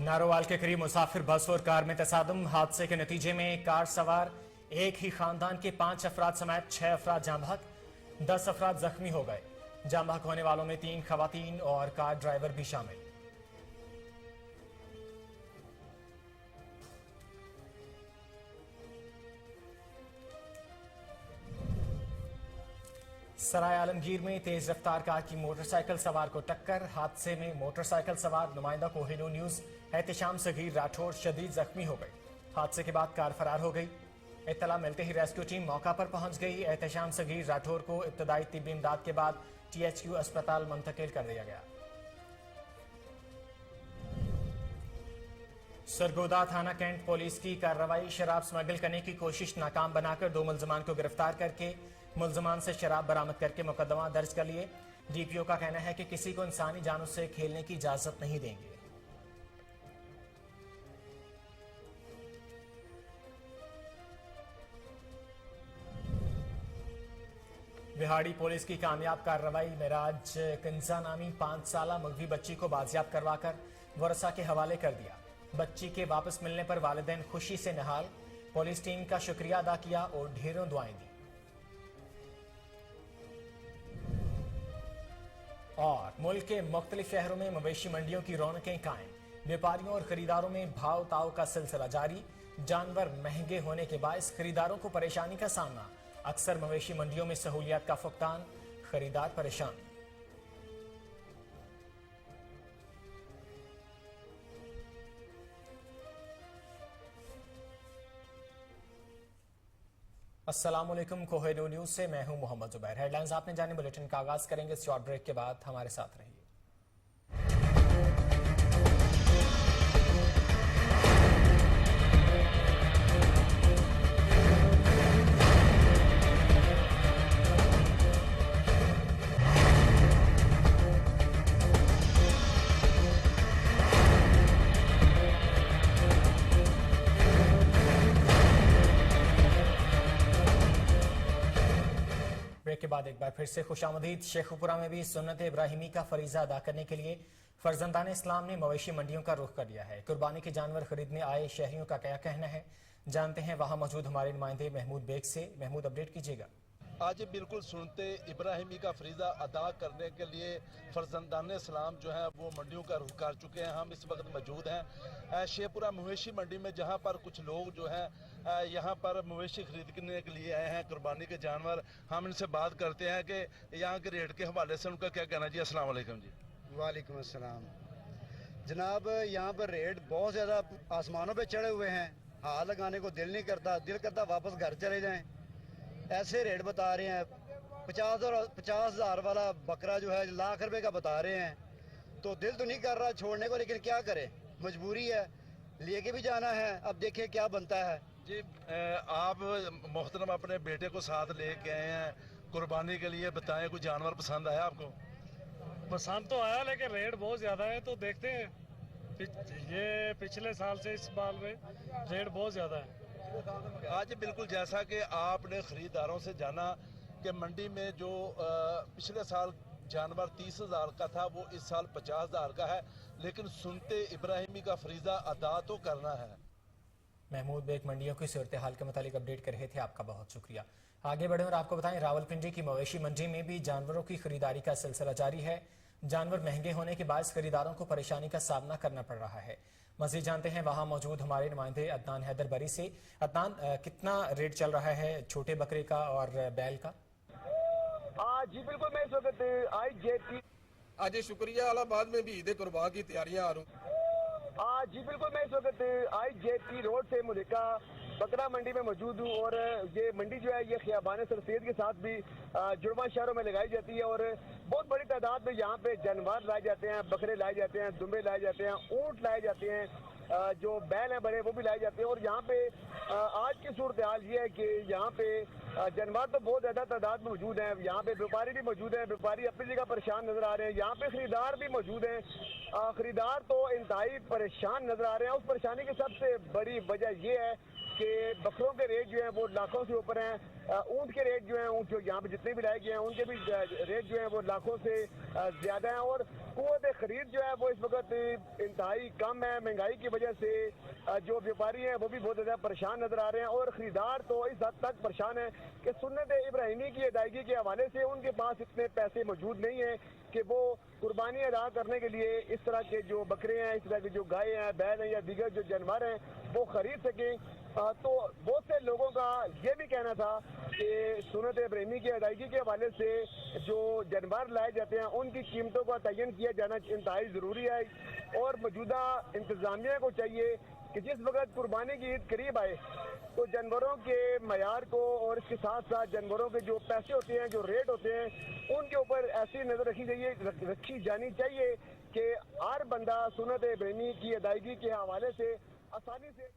नारोवाल के करीब मुसाफिर बस और कार में तसादम। हादसे के नतीजे में कार सवार एक ही खानदान के 5 अफराद समेत 6 अफराद जाँ बहक, 10 अफराद जख्मी हो गए। जाँ बहक होने वालों में 3 खवातीन और कार ड्राइवर भी शामिल। सराय आलमगीर में तेज रफ्तार कार की मोटरसाइकिल सवार को टक्कर। हादसे में मोटरसाइकिल सवार नुमाइंदा कोहिनूर न्यूज एहतिशाम सगीर राठौर शदीद जख्मी हो गई। हादसे के बाद कार फरार हो गई। इत्तला मिलते ही रेस्क्यू टीम मौका पर पहुंच गई। एहतिशाम सगीर राठौर को इब्तदाई तिब्बी इमदाद के बाद THQ अस्पताल मुंतकिल कर दिया गया। सरगोदा थाना कैंट पुलिस की कार्रवाई। शराब स्मगल करने की कोशिश नाकाम बनाकर 2 मुलजमान को गिरफ्तार करके मुलजमान से शराब बरामद करके मुकदमा दर्ज कर लिए। DPO का कहना है कि किसी को इंसानी जानों से खेलने की इजाजत नहीं देंगे। बिहाड़ी पुलिस की कामयाब कार्रवाई। मेराज कंजा नामी 5 साला मगवी बच्ची को बाजियाब करवाकर वरसा के हवाले कर दिया। बच्ची के वापस मिलने पर वालिदैन खुशी से निहाल। पुलिस टीम का शुक्रिया अदा किया और ढेरों दुआएं दी। और मुल्क के मुख्तलिफ शहरों में मवेशी मंडियों की रौनकें कायम। व्यापारियों और खरीदारों में भाव ताव का सिलसिला जारी। जानवर महंगे होने के बायस खरीदारों को परेशानी का सामना। अक्सर मवेशी मंडियों में सहूलियात का फुकदान, खरीदार परेशान। अस्सलामुअलैकुम, कोहिनूर न्यूज से मैं हूं मोहम्मद जुबैर। हेडलाइंस आपने जाने, बुलेटिन का आगाज करेंगे। इस शॉर्ट ब्रेक के बाद हमारे साथ रहिए। ब्रेक के बाद एक बार फिर से खुशामदीद। शेखुपुरा में भी सुन्नत इब्राहिमी का फरीजा अदा करने के लिए फर्जंदान इस्लाम ने मवेशी मंडियों का रुख कर लिया है। कुर्बानी के जानवर खरीदने आए शहरियों का क्या कहना है, जानते हैं वहां मौजूद हमारे नुमाइंदे महमूद बेग से। महमूद, अपडेट कीजिएगा। आज बिल्कुल सुनते इब्राहिमी का फरीजा अदा करने के लिए फर्जंदान इस्लाम जो है वो मंडियों का रुख कर चुके हैं। हम इस वक्त मौजूद हैं शेखपुरा मवेशी मंडी में, जहां पर कुछ लोग जो हैं यहां पर मवेशी खरीदने के लिए आए हैं, कुर्बानी के जानवर। हम इनसे बात करते हैं कि यहाँ के रेट के हवाले से उनका क्या कहना। जी अस्सलाम वालेकुम। जी वालेकुम अस्सलाम। जनाब, यहाँ पर रेट बहुत ज़्यादा आसमानों पे चढ़े हुए हैं। हाथ लगाने को दिल नहीं करता, दिल करता वापस घर चले जाएं। ऐसे रेट बता रहे हैं। 50,000 वाला बकरा जो है लाख रुपए का बता रहे हैं, तो दिल तो नहीं कर रहा छोड़ने को, लेकिन क्या करें, मजबूरी है, लेके भी जाना है। अब देखिए क्या बनता है। जी आप मोहतरम अपने बेटे को साथ लेके आए हैं कुर्बानी के लिए, बताएं कोई जानवर पसंद आया आपको? पसंद तो आया, लेकिन रेट बहुत ज्यादा है, तो देखते हैं। ये पिछले साल से इस साल में रेट बहुत ज्यादा है। आज बिल्कुल जैसा कि आपने खरीदारों से जाना कि मंडी में जो पिछले साल जानवर 30,000 का था वो इस साल 50,000 का है, लेकिन सुनते इब्राहिमी का फरीजा अदा तो करना है। महमूद बेग मंडियों की सूरत हाल के मुतालिक अपडेट कर रहे थे, आपका बहुत शुक्रिया। आगे बढ़े और आपको बताएं, रावलपिंडी की मवेशी मंडी में भी जानवरों की खरीदारी का सिलसिला जारी है। जानवर महंगे होने के बायस खरीदारों को परेशानी का सामना करना पड़ रहा है। मजीद जानते हैं वहां मौजूद हमारे नुमाइंदे अदनान हैदर बरी से। अदनान, कितना रेट चल रहा है छोटे बकरे का और बैल का? जी बिल्कुल, मैं इस वक्त IJT आज शुक्रिया इलाहाबाद में भी ईद कुर्बान की तैयारियां आ रही। जी बिल्कुल, मैं इस वक्त IJT रोड से मुलिका बकरा मंडी में मौजूद हूँ। और ये मंडी जो है ये खियाबान सरसैयद के साथ भी जुड़वा शहरों में लगाई जाती है। और बहुत बड़ी तादाद में यहाँ पे जानवर लाए जाते हैं, बकरे लाए जाते हैं, दुम्बे लाए जाते हैं, ऊँट लाए जाते हैं, जो बैल हैं बड़े वो भी लाए जाते हैं। और यहाँ पे आज की सूरत हाल ये है कि यहाँ पे जानवर तो बहुत ज्यादा तादाद में मौजूद हैं। यहाँ पे व्यापारी भी मौजूद हैं, व्यापारी अपनी जगह परेशान नजर आ रहे हैं। यहाँ पे खरीदार भी मौजूद हैं, खरीदार तो इंतहाई परेशान नजर आ रहे हैं। उस परेशानी की सबसे बड़ी वजह ये है کہ بکروں کے ریٹ جو ہیں وہ لاکھوں سے اوپر ہیں، اونٹ کے ریٹ جو ہیں، اونٹ جو یہاں پہ جتنے بھی لائے گئے ہیں ان کے بھی ریٹ جو ہیں وہ لاکھوں سے زیادہ ہیں، اور قوت خرید جو ہے وہ اس وقت انتہائی کم ہے۔ مہنگائی کی وجہ سے جو بیوپاری ہیں وہ بھی بہت زیادہ پریشان نظر آ رہے ہیں، اور خریدار تو اس حد تک پریشان ہے کہ سنت ابراہیمی کی ادائیگی کے حوالے سے ان کے پاس اتنے پیسے موجود نہیں ہیں کہ وہ قربانی ادا کرنے کے لیے اس طرح کے جو بکرے ہیں، اس طرح کے جو گائے ہیں، بیل ہیں یا دیگر جو جانور ہیں وہ خرید سکیں۔ تو بہت سے لوگوں کا یہ بھی کہنا تھا کہ سنت ابراہیمی کی ادائیگی کے حوالے سے جو جانور لائے جاتے ہیں ان کی قیمتوں کا تعین کیا جانا انتہائی ضروری ہے، اور موجودہ انتظامیہ کو چاہیے کہ جس وقت قربانی کی عید قریب آئے تو جانوروں کے معیار کو اور اس کے ساتھ ساتھ جانوروں کے جو پیسے ہوتے ہیں، جو ریٹ ہوتے ہیں، ان کے اوپر ایسی نظر رکھی جانی چاہیے کہ ہر بندہ سنت ابراہیمی کی ادائیگی کے حوالے سے آسانی سے۔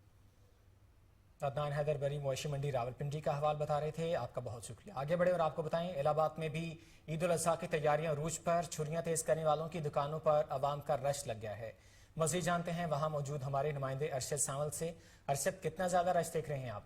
عدنان حیدر بری مویشی منڈی راولپنڈی کا حوال بتا رہے تھے، آپ کا بہت شکریہ۔ آگے بڑھے اور آپ کو بتائیں الہ آباد میں بھی عید الاضحیٰ کی تیاریاں عروج پر، چھریاں تیز کرنے والوں کی دکانوں پر عوام کا رش لگ گیا ہے۔ مزید جانتے ہیں وہاں موجود ہمارے نمائندے ارشد سانول سے۔ ارشد، کتنا زیادہ رش دیکھ رہے ہیں آپ؟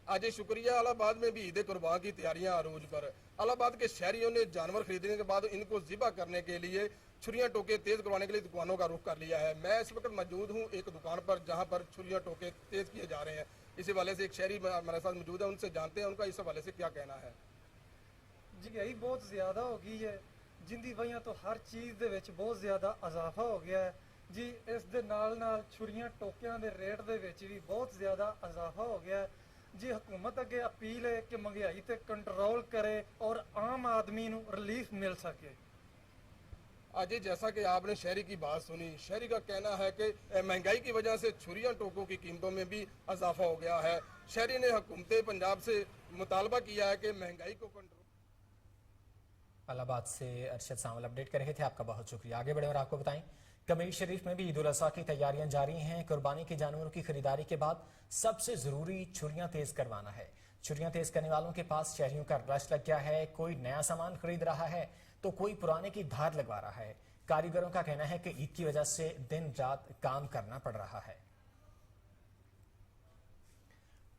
آج شکریہ۔ الہ آباد میں بھی عید قربان کی تیاریاں عروج پر۔ الہ آباد کے شہریوں نے جانور خریدنے کے بعد ان کو ذبح کرنے کے لیے چھریاں ٹوکے تیز کروانے کے لیے دکانوں کا رخ کر لیا ہے۔ میں اس وقت موجود ہوں ایک دکان پر جہاں پر چھریاں ٹوکے تیز کیے جا رہے ہیں۔ اس حوالے سے ایک شہری ہمارے ساتھ موجود ہے، ان سے جانتے ہیں ان کا اس حوالے سے کیا کہنا ہے۔ جی یہی بہت زیادہ ہو گئی ہے جندی وجہ تو ہر چیز دے وچ بہت زیادہ اضافہ ہو گیا ہے جی۔ اس دے نال چھریاں ٹوکیاں دے ریٹ دے وچ بھی بہت زیادہ اضافہ ہو گیا ہے جی۔ حکومت اگے اپیل ہے کہ مہنگائی تے کنٹرول کرے اور عام آدمی نو ریلیف مل سکے۔ آج جیسا کہ آپ نے شہری کی بات سنی، شہری کا کہنا ہے کہ مہنگائی کی وجہ سے چھریاں ٹوکوں کی قیمتوں میں بھی اضافہ ہو گیا ہے۔ شہری نے حکومت پنجاب سے مطالبہ کیا ہے کہ مہنگائی کو کنٹرول۔ الہ آباد سے ارشد سانول اپڈیٹ کر رہے تھے، آپ کا بہت شکریہ۔ آگے بڑھے اور آپ کو بتائیں کمیل شریف میں بھی عید الاضحیٰ کی تیاریاں جاری ہیں۔ قربانی کے جانوروں کی خریداری کے بعد سب سے ضروری چھریاں تیز کروانا ہے۔ چھریاں تیز کرنے والوں کے پاس شہریوں کا رش لگ گیا ہے، کوئی نیا سامان خرید رہا ہے تو کوئی پرانے کی دھار لگوا رہا ہے۔ کاریگروں کا کہنا ہے کہ عید کی وجہ سے دن رات کام کرنا پڑ رہا ہے۔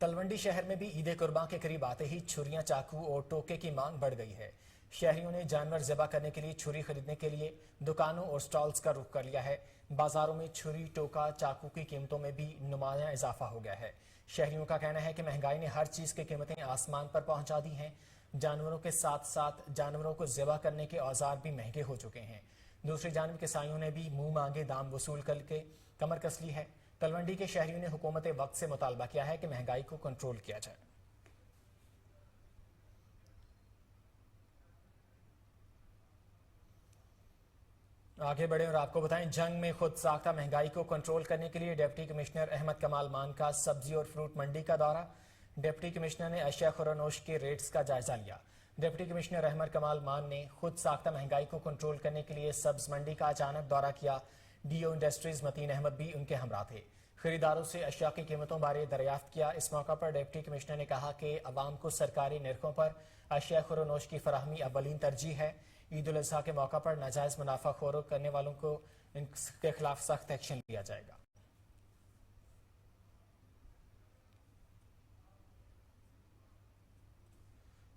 تلونڈی شہر میں بھی عید قربان کے قریب آتے ہی چھریاں، چاقو اور ٹوکے کی مانگ بڑھ گئی ہے۔ شہریوں نے جانور ذبح کرنے کے لیے چھری خریدنے کے لیے دکانوں اور سٹالز کا رخ کر لیا ہے۔ بازاروں میں چھری، ٹوکا، چاقو کی قیمتوں میں بھی نمایاں اضافہ ہو گیا ہے۔ شہریوں کا کہنا ہے کہ مہنگائی نے ہر چیز کی قیمتیں آسمان پر پہنچا دی ہیں۔ جانوروں کے ساتھ ساتھ جانوروں کو ذبح کرنے کے اوزار بھی مہنگے ہو چکے ہیں۔ دوسری جانب کسانوں نے بھی منہ مانگے دام وصول کر کے کمر کس لی ہے۔ تلونڈی کے شہریوں نے حکومت وقت سے مطالبہ کیا ہے کہ مہنگائی کو کنٹرول کیا جائے۔ آگے بڑھیں اور آپ کو بتائیں جنگ میں خود ساختہ مہنگائی کو کنٹرول کرنے کے لیے ڈپٹی کمشنر احمد کمال مان کا سبزی اور فروٹ منڈی کا دورہ۔ ڈپٹی کمشنر نے اشیاء خورنوش کے ریٹس کا جائزہ لیا۔ ڈپٹی کمشنر احمد کمال مان نے خود ساختہ مہنگائی کو کنٹرول کرنے کے لیے سبز منڈی کا اچانک دورہ کیا۔ ڈی او انڈسٹریز متین احمد بھی ان کے ہمراہ تھے۔ خریداروں سے اشیاء کی قیمتوں بارے دریافت کیا۔ اس موقع پر ڈپٹی کمشنر نے کہا کہ عوام کو سرکاری نرخوں پر اشیاء خورنوش کی فراہمی اولین ترجیح ہے۔ عید الاضحیٰ کے موقع پر ناجائز منافع خوری کرنے والوں کو ان کے خلاف سخت ایکشن لیا جائے گا۔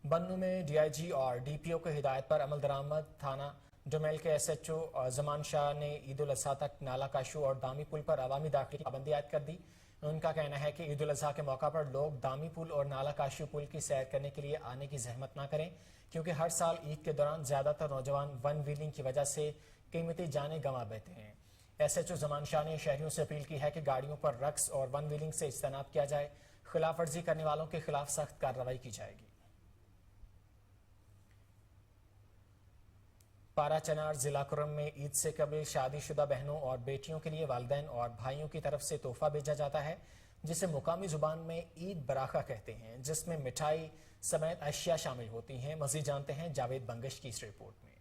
بنو میں ڈی آئی جی اور ڈی پی او کی ہدایت پر عمل درآمد تھانہ ڈومیل کے ایس ایچ او زمان شاہ نے عید الاضحیٰ تک نالا کاشو اور دامی پل پر عوامی داخلے کی پابندی عائد کر دی۔ ان کا کہنا ہے کہ عید الاضحیٰ کے موقع پر لوگ دامی پل اور نالا کاشو پل کی سیر کرنے کے لیے آنے کی زحمت نہ کریں، کیونکہ ہر سال عید کے دوران زیادہ تر نوجوان ون ویلنگ کی وجہ سے قیمتی جانیں گنوا بیٹھتے ہیں۔ ایس ایچ او زمان شاہ نے شہریوں سے اپیل کی ہے کہ گاڑیوں پر رقص اور ون ویلنگ سے اجتناب کیا جائے، خلاف ورزی کرنے والوں کے خلاف سخت کارروائی کی جائے گی۔ پارا چنار ضلع کرم میں عید سے قبل شادی شدہ بہنوں اور بیٹیوں کے لیے والدین اور بھائیوں کی طرف سے تحفہ بھیجا جاتا ہے، جسے مقامی زبان میں عید براخہ کہتے ہیں، جس میں مٹھائی سمیت اشیاء شامل ہوتی ہیں۔ مزید جانتے ہیں جاوید بنگش کی اس رپورٹ میں۔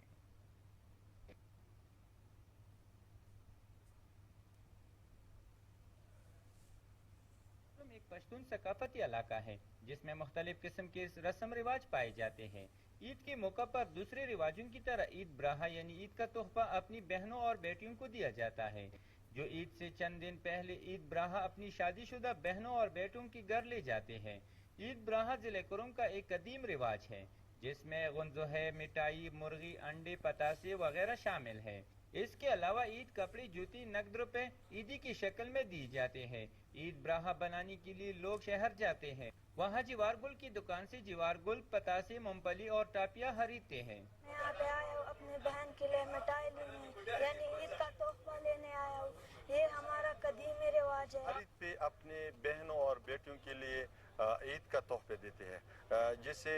ایک پشتون ثقافتی علاقہ ہے جس میں مختلف قسم کے رسم رواج پائے جاتے ہیں۔ عید کے موقع پر دوسرے رواجوں کی طرح عید براہا یعنی عید کا تحفہ اپنی بہنوں اور بیٹیوں کو دیا جاتا ہے۔ जो ईद से चंद दिन पहले ईद ब्राहा अपनी शादीशुदा बहनों और बेटों की घर ले जाते हैं। ईद ब्राहा जिले कुरुम का एक कदीम रिवाज है जिसमें गुंज़ोहे, मिठाई, मुर्गी, अंडे, पतासे वगैरह शामिल है। इसके अलावा ईद कपड़े, जूती, नकद रुपए ईदी की शक्ल में दी जाते हैं। ईद ब्राहा बनाने के लिए लोग शहर जाते हैं, वहाँ जीवार गुल की दुकान से जीवार गुल, पतासे, मूंगफली और टापियाँ खरीदते हैं। मैं यहाँ पे आया हूँ अपने बहन के लिए मिठाई लेने, यानी ईद का तोहफा लेने आया हूँ। ये हमारा कदीमी रिवाज है। ईद पे अपने बहनों और बेटियों के लिए ईद का तोहफे देते हैं, जिसे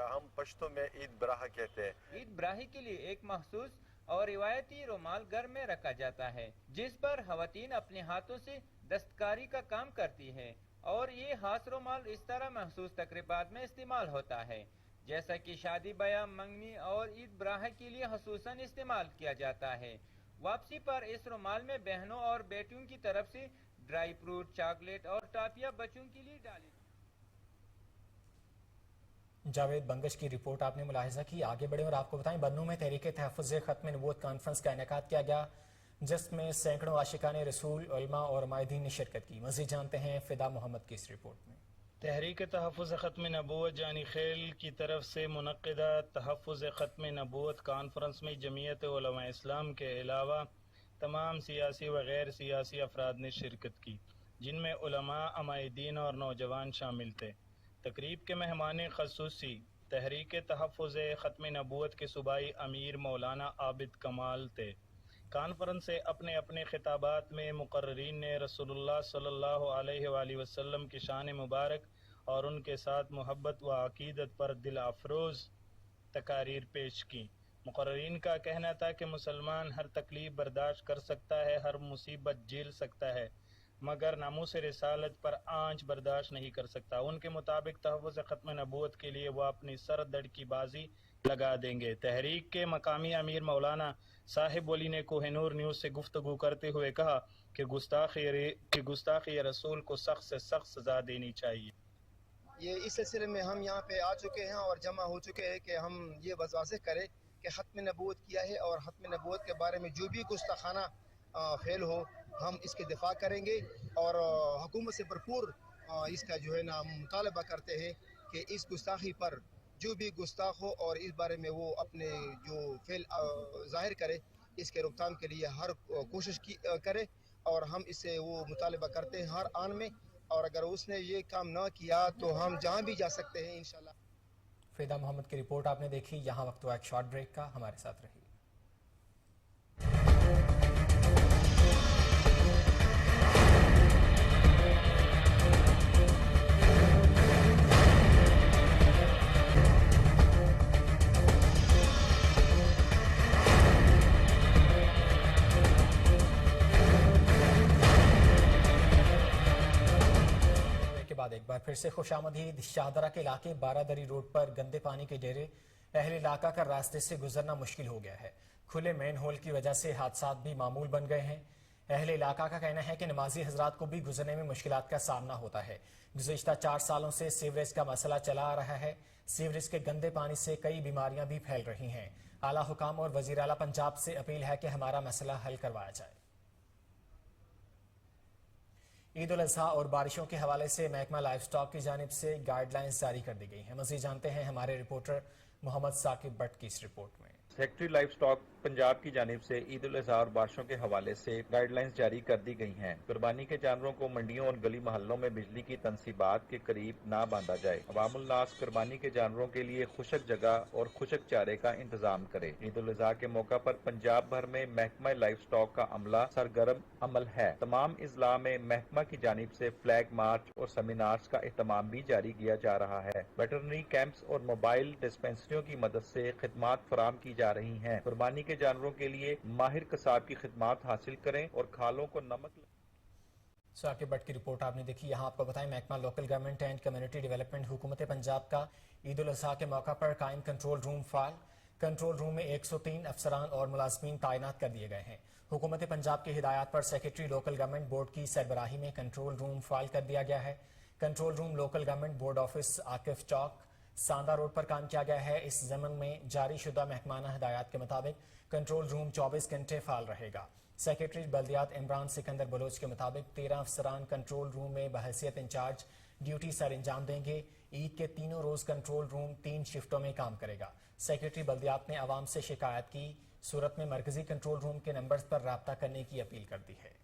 हम पश्तो में ईद ब्राहा कहते हैं। ईद ब्राही के लिए एक मखसूस और रिवायती रुमाल घर में रखा जाता है जिस पर खवातीन अपने हाथों से दस्तकारी का काम करती है और ये हाथ रुमाल इस तरह महसूस तकरीबात में इस्तेमाल होता है जैसा कि शादी ब्याह, मंगनी और ईद ब्राहा के लिए खसूसन इस्तेमाल किया जाता है। वापसी पर इस रुमाल में बहनों और बेटियों की तरफ से ड्राई फ्रूट, चॉकलेट और टाफिया बच्चों के लिए डाली। जावेद बंगश की रिपोर्ट आपने मुलाहिजा की। आगे बढ़े और आपको बताएं, बन्नू में तहरीके तहफ़्फ़ुज़ ख़त्म नबूवत कॉन्फ्रेंस का इनेकाद किया गया जिसमें सैकड़ों आशिकान रसूल, उलमा और माहिदीन ने शिरकत की। मज़ीद जानते हैं फ़िदा मोहम्मद की इस रिपोर्ट में। तहरीक तहफ़्फ़ुज़ ख़त्म नबूवत जानी खेल की तरफ से मुनक़्क़िदा तहफ़्फ़ुज़ ख़त्म नबूवत कॉन्फ्रेंस में जमीयत उलमा इस्लाम के अलावा तमाम सियासी व गैर सियासी अफराद ने शिरकत की, जिनमें उलमा, अमायदीन और नौजवान शामिल थे। तकरीब के मेहमान ख़ुसूसी तहरीक तहफ़्फ़ुज़ ख़त्म नबूवत के सूबाई अमीर मौलाना आबिद कमाल थे। कॉन्फ्रेंस से अपने अपने खिताबात में मुक़र्रिरीन ने रसूलुल्लाह सल्लल्लाहु अलैहि वसल्लम की शान मुबारक और उनके साथ मोहब्बत व अक़ीदत पर दिल अफरोज़ तकारीर पेश की। मुक़र्रिरीन का कहना था कि मुसलमान हर तकलीफ़ बर्दाश्त कर सकता है, हर मुसीबत झेल सकता है, मगर नामूस रिसालत पर आंच बर्दाश्त नहीं कर सकता। उनके मुताबिक तहफ़्फ़ुज़ ख़त्म नबूवत के लिए वो अपनी सर दड़ की बाजी लगा देंगे। तहरीक के मकामी अमीर मौलाना साहिब वली ने कोहिनूर न्यूज़ से गुफ्तगू करते हुए कहा कि गुस्ताखी रसूल को सख्त से सख्त सज़ा देनी चाहिए। ये इस सिलसिले में हम यहाँ पे आ चुके हैं और जमा हो चुके हैं कि हम ये वाज़ेह करें कि ख़त्म नबूवत किया है और ख़त्म नबूवत के बारे में जो भी गुस्ताखाना फेल हो हम इसके दिफा करेंगे और हुकूमत से भरपूर इसका जो है ना मुतालबा करते हैं कि इस गुस्ताखी पर जो भी गुस्ताख हो और इस बारे में वो अपने जो फेल ज़ाहिर करे, इसके रोकथाम के लिए हर कोशिश की करे और हम इससे वो मुतालबा करते हैं हर आन में, और अगर उसने ये काम ना किया तो हम जहाँ भी जा सकते हैं इंशाल्लाह। फ़िदा मोहम्मद की रिपोर्ट आपने देखी। यहाँ वक्त हुआ एक शॉर्ट ब्रेक का, हमारे साथ रहिए। बाद एक बार फिर से खुशामदीद। शाहदरा के इलाके बारादरी रोड पर गंदे पानी के डेरे, अहले इलाका का रास्ते से गुजरना मुश्किल हो गया है। खुले मेन होल की वजह से हादसात भी मामूल बन गए हैं। अहले इलाका का कहना है कि नमाजी हजरात को भी गुजरने में मुश्किलात का सामना होता है। गुज़िश्ता 4 सालों से सीवरेज का मसला चला आ रहा है। सीवरेज के गंदे पानी से कई बीमारियां भी फैल रही हैं। आला हुकाम और वज़ीर आला पंजाब से अपील है कि हमारा मसला हल करवाया जाए। ईद उल अज़हा और बारिशों के हवाले से महकमा लाइफ स्टॉक की जानिब से गाइडलाइंस जारी कर दी गई हैं। मज़ीद जानते हैं हमारे रिपोर्टर मोहम्मद साकिब भट्ट की इस रिपोर्ट में। सेक्रेटरी लाइफ स्टॉक पंजाब की जानिब से ईद उल अज़हा और बारिशों के हवाले से गाइडलाइंस जारी कर दी गई हैं। कुर्बानी के जानवरों को मंडियों और गली मोहल्लों में बिजली की तनसीबात के करीब ना बांधा जाए। अवामुल नास कुर्बानी के जानवरों के लिए खुशक जगह और खुशक चारे का इंतजाम करे। ईद उल अज़हा के मौका पर पंजाब भर में महकमा लाइफ स्टॉक का अमला सरगर्म अमल है। तमाम इजला में महकमा की जानिब से फ्लैग मार्च और सेमिनार्स का एहतमाम भी जारी किया जा रहा है। वेटरनरी कैंप्स और मोबाइल डिस्पेंसरियों की मदद से खिदमात फराम की जा रही हैं। कुर्बानी के जानवरों के लिए माहिर कसाब की खिदमात हासिल करें और खालों को नमक। साकिब भट्ट की रिपोर्ट आपने देखी। यहाँ आपको बताएं, महकमा local government and community development हुकूमत पंजाब का ईद उल अज़हा के मौका पर कायम कंट्रोल रूम फाल। कंट्रोल रूम में 103 अफसरान और मुलाजमीन तैनात कर दिए गए हैं। हुकूमत पंजाब की हिदायत पर सेक्रेटरी लोकल गवर्नमेंट बोर्ड की सरबराही में कंट्रोल रूम फाल कर दिया गया है। Control room local government board office Akif Chowk Sanda road पर काम किया गया है। इस जमन में जारी शुदा महकमाना हिदायत के मुताबिक कंट्रोल रूम 24 घंटे फाल रहेगा। सेक्रेटरी बल्दियात इमरान सिकंदर बलोच के मुताबिक 13 अफसरान कंट्रोल रूम में बहैसियत इंचार्ज ड्यूटी सर अंजाम देंगे। ईद के तीनों रोज कंट्रोल रूम 3 शिफ्टों में काम करेगा। सेक्रेटरी बल्दियात ने आवाम से शिकायत की सूरत में मरकजी कंट्रोल रूम के नंबर्स पर राब्ता करने की अपील कर दी है।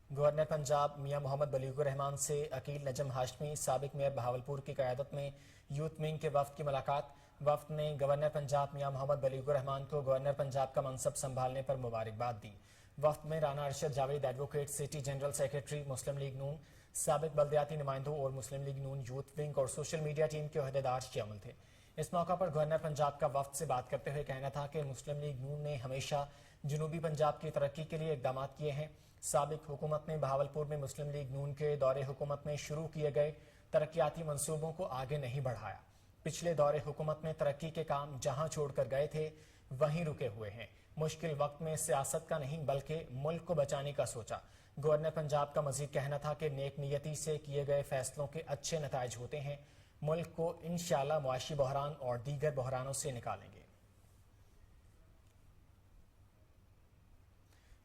गवर्नर पंजाब मियां मोहम्मद बलीगुर रहमान से अकील नजम हाशमी साबिक मेयर बहावलपुर की क़यादत में यूथ विंग के वफ्द की मुलाकात। वफ्द ने गवर्नर पंजाब मियां मोहम्मद बलीगुर रहमान को गवर्नर पंजाब का मनसब संभालने पर मुबारकबाद दी। वफ्द में Rana Arshad Javed advocate, city general secretary Muslim League Noon, साबिक बल्दियाती नुमाइंदों और मुस्लिम लीग नून यूथ विंग और सोशल मीडिया टीम के ओहदेदार शामिल थे। इस मौका पर गवर्नर पंजाब का वफ्द से बात करते हुए कहना था कि मुस्लिम लीग नून ने हमेशा जनूबी पंजाब की तरक्की के लिए इकदाम किए हैं। साबिक हुकूमत ने बहावलपुर में मुस्लिम लीग नून के दौरे हुकूमत में शुरू किए गए तरक्याती मंसूबों को आगे नहीं बढ़ाया। पिछले दौरे हुकूमत में तरक्की के काम जहां छोड़कर गए थे वहीं रुके हुए हैं। मुश्किल वक्त में सियासत का नहीं बल्कि मुल्क को बचाने का सोचा। गवर्नर पंजाब का मजीद कहना था कि नेक नियति से किए गए फैसलों के अच्छे नताइज होते हैं। मुल्क को इंशाअल्लाह मुआशी बहरान और दीगर बहरानों से निकालेंगे।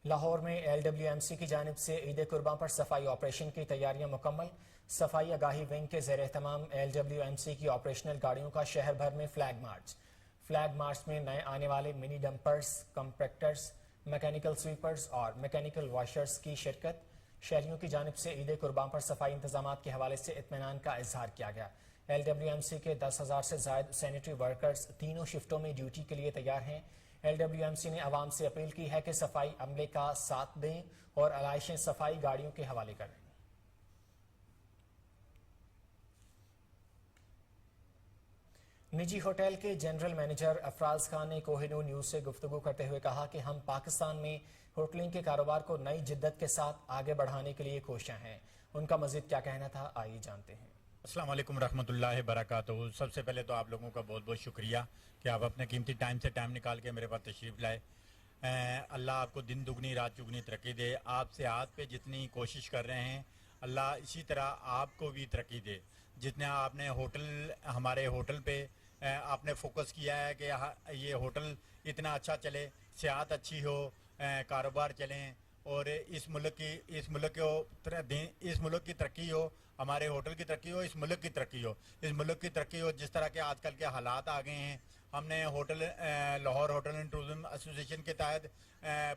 लाहौर में LWMC की जानिब से ईद कुर्बान पर सफाई ऑपरेशन की तैयारियां मुकम्मल। सफाई आगाही विंग के ज़ेर एहतमाम LWMC की ऑपरेशनल गाड़ियों का शहर भर में फ्लैग मार्च में नए आने वाले मिनी डंपर्स, कंपैक्टर्स, मैकेनिकल स्वीपर्स और मैकेनिकल वॉशर्स की शिरकत। शहरियों की जानिब से ईद कुर्बान पर सफाई इंतजाम के हवाले से इत्मीनान का इजहार किया गया। LWMC के 10,000 से ज़ायद सैनिटरी वर्कर्स तीनों शिफ्टों में ड्यूटी के लिए तैयार हैं। LWMC ने आवाम से अपील की है कि सफाई अमले का साथ दें और आलाइशें सफाई गाड़ियों के हवाले करें। निजी होटल के जनरल मैनेजर अफराज खान ने कोहिनूर न्यूज से गुफ्तगू करते हुए कहा कि हम पाकिस्तान में होटलिंग के कारोबार को नई जिद्दत के साथ आगे बढ़ाने के लिए कोशिश हैं। उनका मजीद क्या कहना था, आइए जानते हैं। अस्सलाम वालेकुम रहमतुल्लाहि बरकातहू। सबसे पहले तो आप लोगों का बहुत बहुत शुक्रिया कि आप अपने कीमती टाइम से टाइम निकाल के मेरे पास तशरीफ़ लाए। अल्लाह आपको दिन दुगनी रात चुगनी तरक्की दे। आपसे हाथ पे जितनी कोशिश कर रहे हैं अल्लाह इसी तरह आपको भी तरक्की दे। जितने आपने हमारे होटल पे आपने फोकस किया है कि ये होटल इतना अच्छा चले, सियाहत अच्छी हो, कारोबार चलें और इस मुल्क की तरक्की हो, हमारे होटल की तरक्की हो, इस मुल्क की तरक्की हो, जिस तरह के आजकल के हालात आ गए हैं। हमने Lahore hotel and tourism association के तहत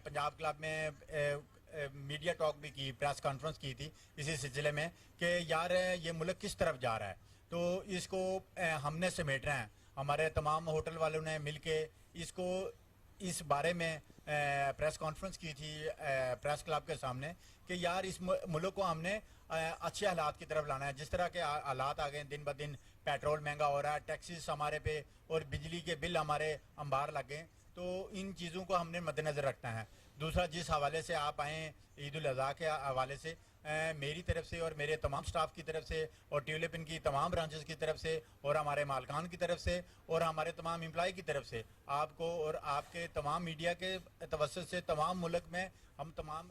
पंजाब क्लब में मीडिया टॉक भी की, प्रेस कॉन्फ्रेंस की थी इसी सिलसिले में कि यार ये मुल्क किस तरफ जा रहा है, तो इसको हमने समेटना है। हमारे तमाम होटल वालों ने मिलके इस बारे में प्रेस कॉन्फ्रेंस की थी प्रेस क्लब के सामने कि यार इस मुल्क को हमने अच्छे हालात की तरफ लाना है। जिस तरह के हालात आ गए, दिन ब दिन पेट्रोल महंगा हो रहा है, टैक्सेस हमारे पे और बिजली के बिल हमारे अंबार लग गए, तो इन चीज़ों को हमने मद्देनज़र रखना है। दूसरा, जिस हवाले से आप आए ईद उल अज़हा के हवाले से, मेरी तरफ से और मेरे तमाम स्टाफ की तरफ से और ट्यूलिप की तमाम ब्रांचेस की तरफ से और हमारे मालकान की तरफ से और हमारे तमाम एम्प्लॉय की तरफ से आपको और आपके तमाम मीडिया के तवस्सुत से तमाम मुल्क में हम तमाम।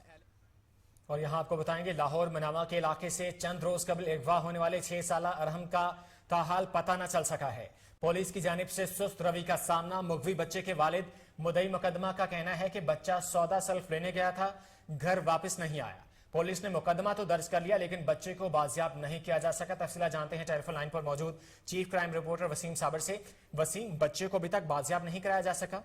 और यहाँ आपको बताएंगे लाहौर मनामा के इलाके से चंद रोज कबल अगवा होने वाले 6 साला अरहम का ताहाल पता न चल सका है। पुलिस की जानिब से सुस्त रवि का सामना। मुगवी बच्चे के वालिद मुद्दई मुकदमा का कहना है कि बच्चा सौदा सल्फ लेने गया था, घर वापस नहीं आया। पुलिस ने मुकदमा तो दर्ज कर लिया लेकिन बच्चे को बाजियाब नहीं किया जा सका। तफसीला जानते हैं टेलीफोन लाइन पर मौजूद चीफ क्राइम रिपोर्टर वसीम साबर से। वसीम, बच्चे को अभी तक बाजियाब नहीं कराया जा सका?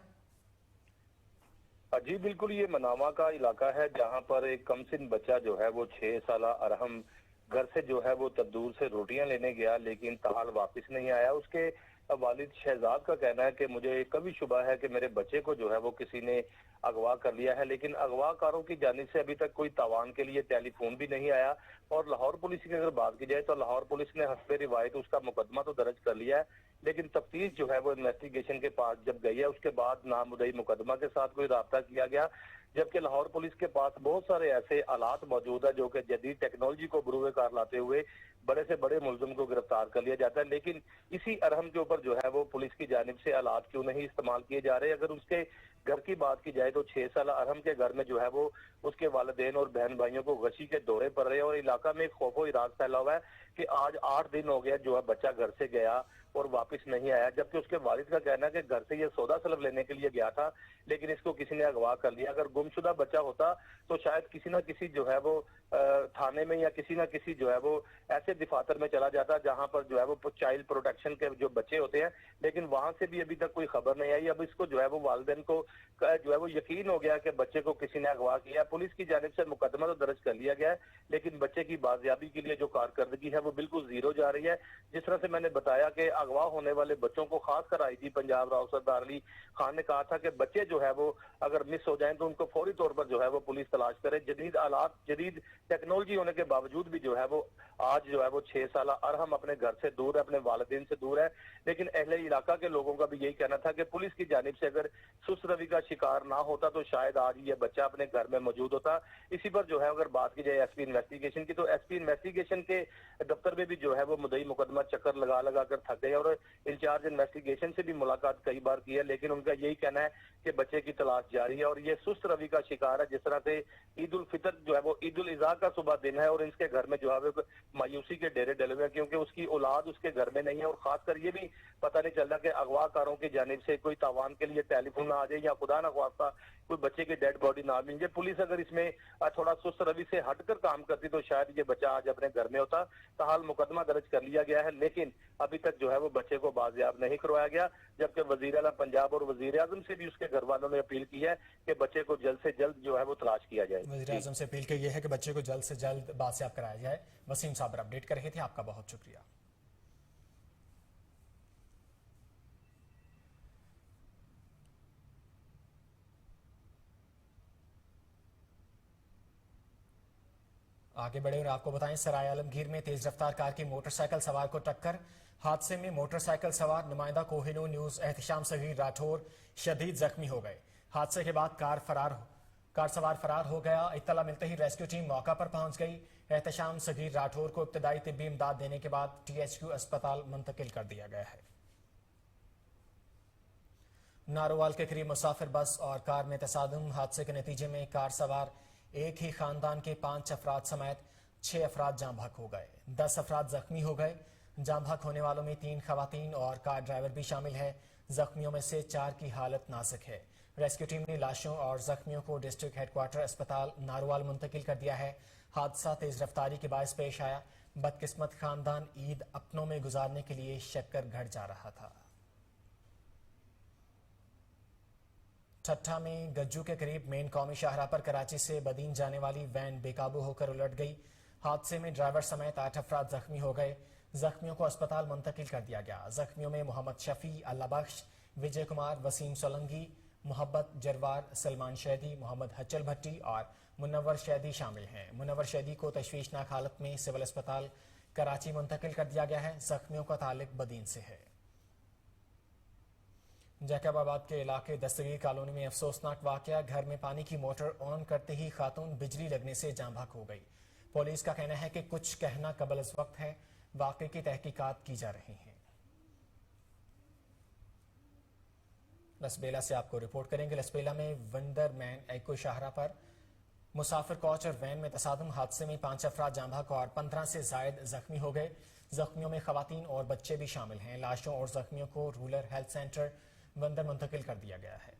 जी बिल्कुल, ये मनामा का इलाका है जहां पर एक कमसिन बच्चा जो है वो 6 साला अरहम घर से जो है वो तंदूर से रोटियां लेने गया लेकिन ताहाल वापस नहीं आया। उसके वालिद शहजाद का कहना है कि मुझे कभी शुबा है कि मेरे बच्चे को जो है वो किसी ने अगवा कर लिया है, लेकिन अगवाकारों की जानिब से अभी तक कोई तावान के लिए टेलीफोन भी नहीं आया। और लाहौर पुलिस की अगर बात की जाए तो लाहौर पुलिस ने हस्बे रिवायत उसका मुकदमा तो दर्ज कर लिया है, लेकिन तफ्तीश जो है वो इन्वेस्टिगेशन के पास जब गई है उसके बाद नामुद्दई मुकदमा के साथ कोई राब्ता किया गया, जबकि लाहौर पुलिस के पास बहुत सारे ऐसे आलात मौजूद है जो कि जदीद टेक्नोलॉजी को बरूए कार लाते हुए बड़े से बड़े मुलजिम को गिरफ्तार कर लिया जाता है। लेकिन इसी अरहम के ऊपर जो है वो पुलिस की जानिब से आलात क्यों नहीं इस्तेमाल किए जा रहे। अगर उसके घर की बात की जाए तो 6 साल अरहम के घर में जो है वो उसके वालिदैन और बहन भाइयों को गशी के दौरे पड़ रहे हैं और इलाका में खौफो इराज फैला हुआ है कि आज 8 दिन हो गया जो है बच्चा घर से गया اور واپس نہیں آیا, جبکہ اس کے والد کا کہنا ہے کہ گھر سے یہ سودا سلب لینے کے لیے گیا تھا لیکن اس کو کسی نے اغوا کر لیا. اگر گمشدہ بچہ ہوتا تو شاید کسی نہ کسی جو ہے وہ تھانے میں یا کسی نہ کسی جو ہے وہ ایسے دفاتر میں چلا جاتا جہاں پر جو ہے وہ چائلڈ پروٹیکشن کے جو بچے ہوتے ہیں, لیکن وہاں سے بھی ابھی تک کوئی خبر نہیں آئی. اب اس کو جو ہے وہ والدین کو جو ہے وہ یقین ہو گیا کہ بچے کو کسی نے اغوا کیا. پولیس کی جانب سے مقدمہ تو درج کر لیا گیا ہے لیکن بچے کی بازیابی کے لیے جو کارکردگی ہے وہ بالکل زیرو جا رہی ہے. جس طرح سے میں نے بتایا کہ اغوا ہونے والے بچوں کو خاص کر آئی جی پنجاب راؤ سردار علی خان نے کہا تھا کہ بچے جو ہے وہ اگر مس ہو جائیں تو ان کو فوری طور پر جو ہے وہ پولیس تلاش کرے. جدید آلات, جدید ٹیکنالوجی ہونے کے باوجود بھی جو ہے وہ آج جو ہے وہ 6 سالہ ارحم اپنے گھر سے دور ہے, اپنے والدین سے دور ہے. لیکن اہل علاقہ کے لوگوں کا بھی یہی کہنا تھا کہ پولیس کی جانب سے اگر سست روی کا شکار نہ ہوتا تو شاید آج یہ بچہ اپنے گھر میں موجود ہوتا. اسی پر جو ہے اگر بات کی جائے ایس پی انویسٹیگیشن کی, تو ایس پی انویسٹیگیشن کے دفتر میں بھی جو ہے وہ مدعی مقدمہ چکر لگا لگا کر تھک گئے اور انچارج انویسٹیگیشن سے بھی ملاقات کئی بار کی ہے, لیکن ان کا یہی کہنا ہے کہ بچے کی تلاش جاری ہے اور یہ سست روی کا شکار ہے. جس طرح سے عید الفطر جو ہے وہ عید الاضحیٰ کا صبح دن ہے اور اس کے گھر میں جو ہے وہ مایوسی کے ڈیرے ڈلے ہوئے ہیں کیونکہ اس کی اولاد اس کے گھر میں نہیں ہے. اور خاص کر یہ بھی پتہ نہیں چل رہا کہ اغوا کاروں کی جانب سے کوئی تاوان کے لیے ٹیلی فون نہ آ جائے یا خدا نہ خواستہ کوئی بچے کی ڈیڈ باڈی نہ مل جائے. پولیس اگر اس میں تھوڑا سست روی سے ہٹ کر کام کرتی تو شاید یہ بچہ آج اپنے گھر میں ہوتا. تاحال مقدمہ درج کر لیا گیا ہے لیکن ابھی تک جو ہے وہ بچے کو بازیاب نہیں کروایا گیا, جبکہ وزیر اعلیٰ پنجاب اور وزیر اعظم سے بھی اس کے گھر والوں نے اپیل کی ہے کہ بچے کو جلد سے جلد جو ہے وہ تلاش کیا جائے. وزیر اعظم سے اپیل کی ہے کہ بچے کو جلد سے جلد بازیاب کرایا جائے. وسیم صابر اپڈیٹ کر رہے تھے, آپ کا بہت شکریہ. آگے بڑھے اور آپ کو بتائیں سرائے عالمگیر میں تیز رفتار کار کی موٹر سائیکل سوار کو ٹکر. حادثے میں موٹر سائیکل سوار نمائندہ کوہینو نیوز احتشام صغیر راٹھور شدید زخمی ہو گئے. حادثے کے بعد کار سوار فرار ہو گیا. اطلاع ملتے ہی ریسکیو ٹیم موقع پر پہنچ گئی. احتشام صغیر راٹھور کو ابتدائی طبی امداد دینے کے بعد THQ اسپتال منتقل کر دیا گیا ہے. ناروال کے قریب مسافر بس اور کار میں تصادم. حادثے کے نتیجے میں کار سوار ایک ہی خاندان کے 5 افراد سمیت 6 افراد جاں بحق ہو گئے. 10 افراد زخمی ہو گئے. جاں بحق ہونے والوں میں 3 خواتین اور کار ڈرائیور بھی شامل ہے. زخمیوں میں سے 4 کی حالت نازک ہے. ریسکیو ٹیم نے لاشوں اور زخمیوں کو ڈسٹرکٹ ہیڈ کوارٹر اسپتال ناروال منتقل کر دیا ہے. حادثہ تیز رفتاری کے باعث پیش آیا. بدقسمت خاندان عید اپنوں میں گزارنے کے لیے شکر گھر جا رہا تھا. ٹھٹھا میں گجو کے قریب مین قومی شاہراہ پر کراچی سے بدین جانے والی وین بے قابو ہو کر الٹ گئی. حادثے میں ڈرائیور سمیت 8 افراد زخمی ہو گئے. زخمیوں کو اسپتال منتقل کر دیا گیا. زخمیوں میں محمد شفیع, اللہ بخش, وجے کمار, وسیم سولنگی, محبت جروار, سلمان شیدی, محمد حچل بھٹی اور منور شیدی شامل ہیں. منور شیدی کو تشویشناک حالت میں سول اسپتال کراچی منتقل کر دیا گیا ہے. زخمیوں کا تعلق بدین سے ہے. جیکب آباد کے علاقے دستگیر کالونی میں افسوسناک واقعہ. گھر میں پانی کی موٹر آن کرتے ہی خاتون بجلی لگنے سے جاں بحق ہو گئی. پولیس کا کہنا ہے کہ کچھ کہنا قبل از وقت ہے. واقعے کی تحقیقات کی جا رہی ہیں. لسبیلا سے آپ کو رپورٹ کریں گے. لسبیلا میں ونڈر مین ایکو شاہراہ پر مسافر کوچ اور وین میں تصادم. حادثے میں 5 افراد جاں بحق اور 15 سے زائد زخمی ہو گئے. زخمیوں میں خواتین اور بچے بھی شامل ہیں. لاشوں اور زخمیوں کو رورل ہیلتھ سینٹر بندر منتقل کر دیا گیا ہے.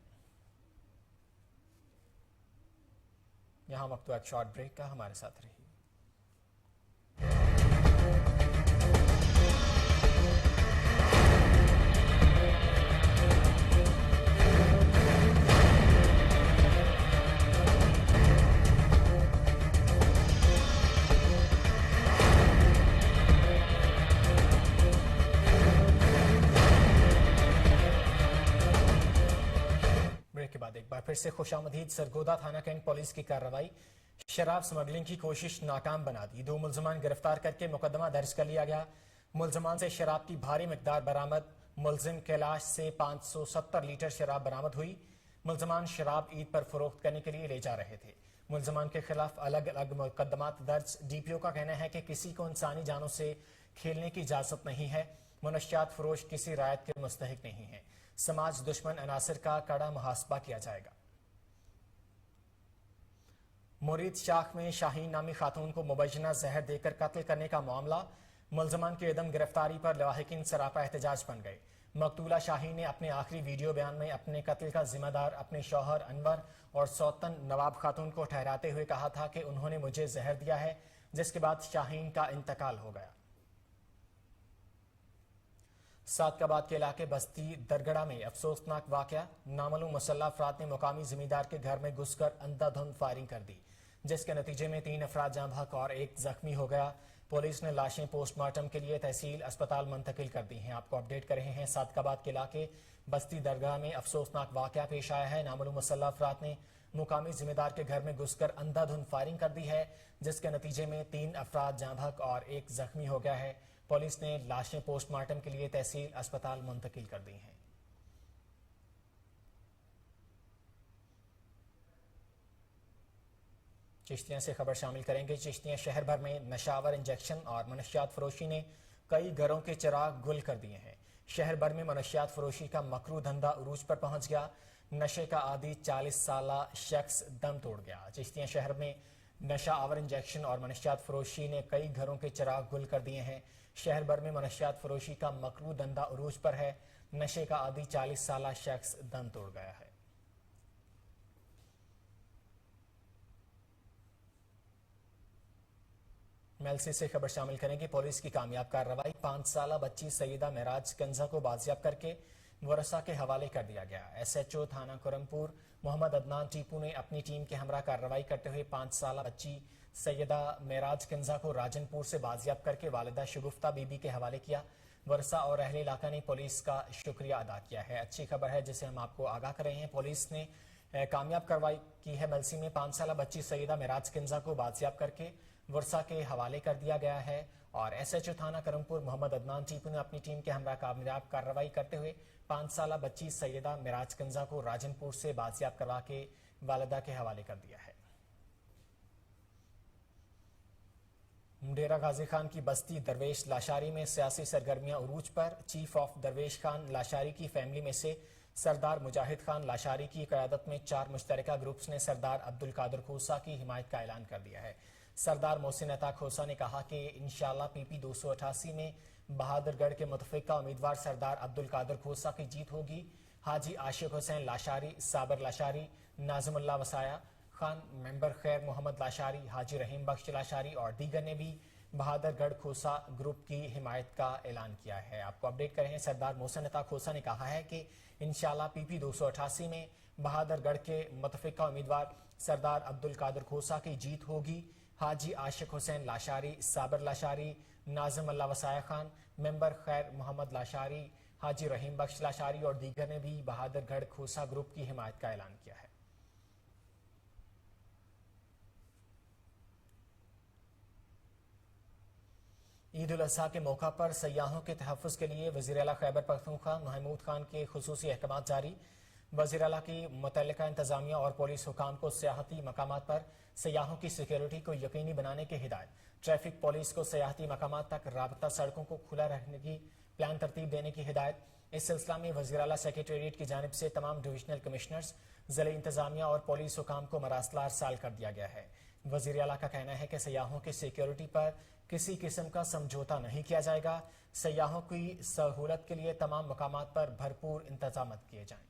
یہاں وقت ایک شارٹ بریک کا, ہمارے ساتھ رہی. پھر سے خوش آمدید. سرگودا تھانہ کینٹ پولیس کی کارروائی. شراب سمگلنگ کی کوشش ناکام بنا دی. 2 ملزمان گرفتار کر کے مقدمہ درج کر لیا گیا. ملزمان سے شراب کی بھاری مقدار برآمد. ملزم کیلاش سے 570 لیٹر شراب برآمد ہوئی. ملزمان شراب عید پر فروخت کرنے کے لیے لے جا رہے تھے. ملزمان کے خلاف الگ الگ مقدمات درج. DPO کا کہنا ہے کہ کسی کو انسانی جانوں سے کھیلنے کی اجازت نہیں ہے. منشیات فروش کسی رعایت کے مستحق نہیں ہے. سماج دشمن عناصر کا کڑا محاسبہ کیا جائے گا. مرید شاخ میں شاہین نامی خاتون کو مبینہ زہر دے کر قتل کرنے کا معاملہ. मुलजमान की एकदम गिरफ्तारी पर लवाहिकीन सरापा एहतजाज बन गए। मकतूला शाहीन ने अपने आखिरी वीडियो बयान में अपने कत्ल का जिम्मेदार अपने शौहर अनवर और सौतन नवाब खातून को ठहराते हुए कहा था कि उन्होंने मुझे जहर दिया है, जिसके बाद शाहीन का इंतकाल हो गया। सादकाबाद के इलाके बस्ती दरगड़ा में अफसोसनाक वाकया। नामालूम मुसल्लह अफराद ने मुकामी जमींदार के घर में घुसकर अंधाधुंध फायरिंग कर दी, जिसके नतीजे में 3 अफराद जाँ बहक और 1 जख्मी हो गया। पुलिस ने लाशें पोस्टमार्टम के लिए तहसील अस्पताल मुंतकिल कर दी हैं। आपको अपडेट कर रहे हैं। सादकाबाद के इलाके बस्ती दरगाह में अफसोसनाक वाकया पेश आया है। नामालूम मुसल्लह अफराद ने मुकामी जिम्मेदार के घर में घुसकर अंधाधुंध फायरिंग कर दी है, जिसके नतीजे में 3 अफराद जाँ बहक और 1 जख्मी हो गया है। पुलिस ने लाशें पोस्टमार्टम के लिए तहसील अस्पताल मुंतकिल कर दी हैं। चिश्तियां से खबर शामिल करेंगे। चिश्तियां शहर भर में नशावर इंजेक्शन और मनशियात फरोशी ने कई घरों के चिराग गुल कर दिए हैं। शहर भर में मनशियात फरोशी का मकरू धंधा उरूज पर पहुंच गया। नशे का आदी 40 साला शख्स दम तोड़ गया। चिश्तियां शहर में नशा आवर इंजेक्शन और मनशियात फरोशी ने कई घरों के चिराग गुल कर दिए हैं। शहर भर में मनशियात फरोशी का मकरू धंधा उरूज पर है। नशे का आदी 40 साला शख्स दम तोड़ गया है। मेलसी से खबर शामिल करेंगे। पुलिस की कामयाब कार्रवाई। 5 साला बच्ची सईदा मेराज कंजा को बाजियाब करके वरसा के हवाले कर दिया गया। SHO थाना करमपुर मोहम्मद अदनान टीपू ने अपनी टीम के हमरा कार्रवाई करते हुए 5 साला बच्ची सैयदा मेराज कंजा को राजनपुर से बाजियाब करके वालिदा शगुफ्ता बीबी के हवाले किया। वरसा और अहले इलाका ने पुलिस का शुक्रिया अदा किया है। अच्छी खबर है जिसे हम आपको आगाह कर रहे हैं। पुलिस ने कामयाब कार्रवाई की है। मेलसी में 5 साला बच्ची सईदा मेराज कंजा को बाजियाब करके वर्षा के हवाले कर दिया गया है। और SHO थाना करमपुर मोहम्मद अदनान टीपू ने अपनी टीम के हमरा कामयाब कार्रवाई करते हुए 5 साला बच्ची सैयदा मेराज कंजा को राजनपुर से बाजियाब करवा के वालिदा के हवाले कर दिया है। डेरा गाजी खान की बस्ती दरवेश लाशारी में सियासी सरगर्मियां उरूज पर। चीफ ऑफ दरवेश खान लाशारी की फैमिली में से सरदार मुजाहिद खान लाशारी की क़यादत में 4 मुश्तरका ग्रुप्स ने सरदार अब्दुल कादिर खोसा की हिमायत का ऐलान कर दिया है। सरदार मोहसिन अता खोसा ने कहा कि इंशाअल्लाह PP 288 में बहादुरगढ़ के मुतफिका उम्मीदवार सरदार अब्दुल कादिर खोसा की जीत होगी। हाजी आशिक हुसैन लाशारी, साबर लाशारी, नाज़िमुल्लाह वसाया खान, मेंबर खैर मोहम्मद लाशारी, हाजी रहीम बख्श लाशारी और दीगर ने भी बहादुरगढ़ खोसा ग्रुप की हिमायत का ऐलान किया है। आपको अपडेट करें हैं। सरदार मोहसिन अता खोसा ने कहा है कि इंशाअल्लाह PP 288 में बहादुरगढ़ के मुतफिका उम्मीदवार सरदार अब्दुल कादिर खोसा की जीत होगी। हाजी आशिक हुसैन लाशारी, साबर लाशारी, नाज़िमुल्लाह वसाया खान, मेंबर खैर मोहम्मद लाशारी, हाजी रहीम बख्श लाशारी और दीगर ने भी बहादुरगढ़ खोसा ग्रुप की हिमायत का ऐलान किया है। ईद उल अज़हा के मौका पर सयाहों के तहफ़्फ़ुज़ के लिए वज़ीर आला खैबर पख्तूनख्वा महमूद खान के खुसूसी अहकामात जारी। वज़ीर आला की मुतल्लिका इंतज़ामिया और पुलिस हुकाम को सियाहती मकामात पर सयाहों की सिक्योरिटी को यकीनी बनाने की हिदायत। ट्रैफिक पुलिस को सियाहती मकामात तक राबता सड़कों को खुला रखने की प्लान तरतीब देने की हिदायत। इस सिलसिला में वज़ीर आला सेक्रेटेरिएट की जानिब से तमाम डिविजनल कमिश्नर्स, ज़िले इंतज़ामिया और पुलिस हुकाम को मरासला अरसाल कर दिया गया है। वज़ीर आला का कहना है कि सयाहों की सिक्योरिटी पर किसी किस्म का समझौता नहीं किया जाएगा। सयाहों की सहूलत के लिए तमाम मकामात पर भरपूर इंतजाम किए जाएं।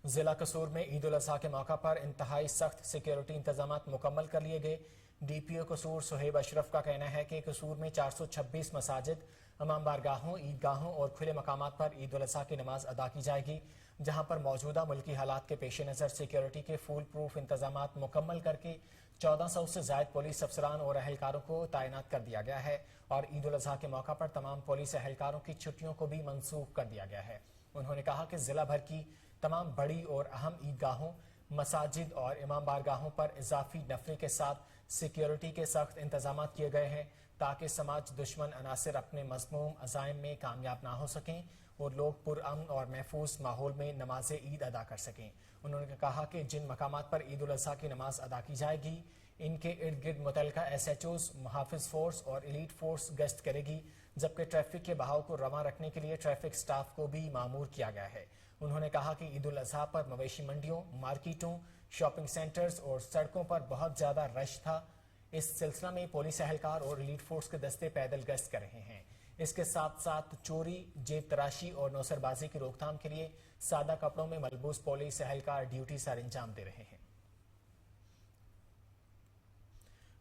जिला कसूर में ईद उल अज़हा के मौका पर इंतहाई सख्त सिक्योरिटी इंतजामात मुकम्मल कर लिए गए। DPO कसूर सुहेब अशरफ का कहना है कि कसूर में 426 मसाजिद, इमाम बारगाहों, ईदगाहों और खुले मकामात पर ईद उल अज़हा की नमाज अदा की जाएगी, जहां पर मौजूदा मुल्की हालात के पेश नज़र सिक्योरिटी के फुल प्रूफ इंतजामात मुकम्मल करके 1400 से ज़ायद पुलिस अफसरान और अहलकारों को तैनात कर दिया गया है। और ईद उल अज़हा के मौका पर तमाम पुलिस अहलकारों की छुट्टियों को भी मनसूख कर दिया गया है। उन्होंने कहा कि जिला भर की तमाम बड़ी और अहम ईदगाहों, मसाजिद और इमाम बारगाहों पर इजाफी नफरी के साथ सिक्योरिटी के सख्त इंतजाम किए गए हैं, ताकि समाज दुश्मन अनासिर अपने मज़मूम अज़ाइम में कामयाब ना हो सकें और लोग पुरअमन और महफूज माहौल में नमाज ईद अदा कर सकें। उन्होंने कहा कि जिन मकामात पर ईद उल अज़हा की नमाज अदा की जाएगी, इनके इर्द गिर्द मुतल्लिका SHOs, मुहाफिज फोर्स और एलीट फोर्स गश्त करेगी, जबकि ट्रैफिक के बहाव को रवा रखने के लिए ट्रैफिक स्टाफ को भी मामूर किया गया है। उन्होंने कहा कि ईद उल अज़हा पर मवेशी मंडियों, मार्केटों, शॉपिंग सेंटर्स और सड़कों पर बहुत ज़्यादा रश था, इस सिलसिला में पुलिस एहलकार और रिलीफ फोर्स के दस्ते पैदल गश्त कर रहे हैं। इसके साथ साथ चोरी, जेब तराशी और नौसरबाजी की रोकथाम के लिए सादा कपड़ों में मलबूस पुलिस एहलकार ड्यूटी सर अंजाम दे रहे हैं।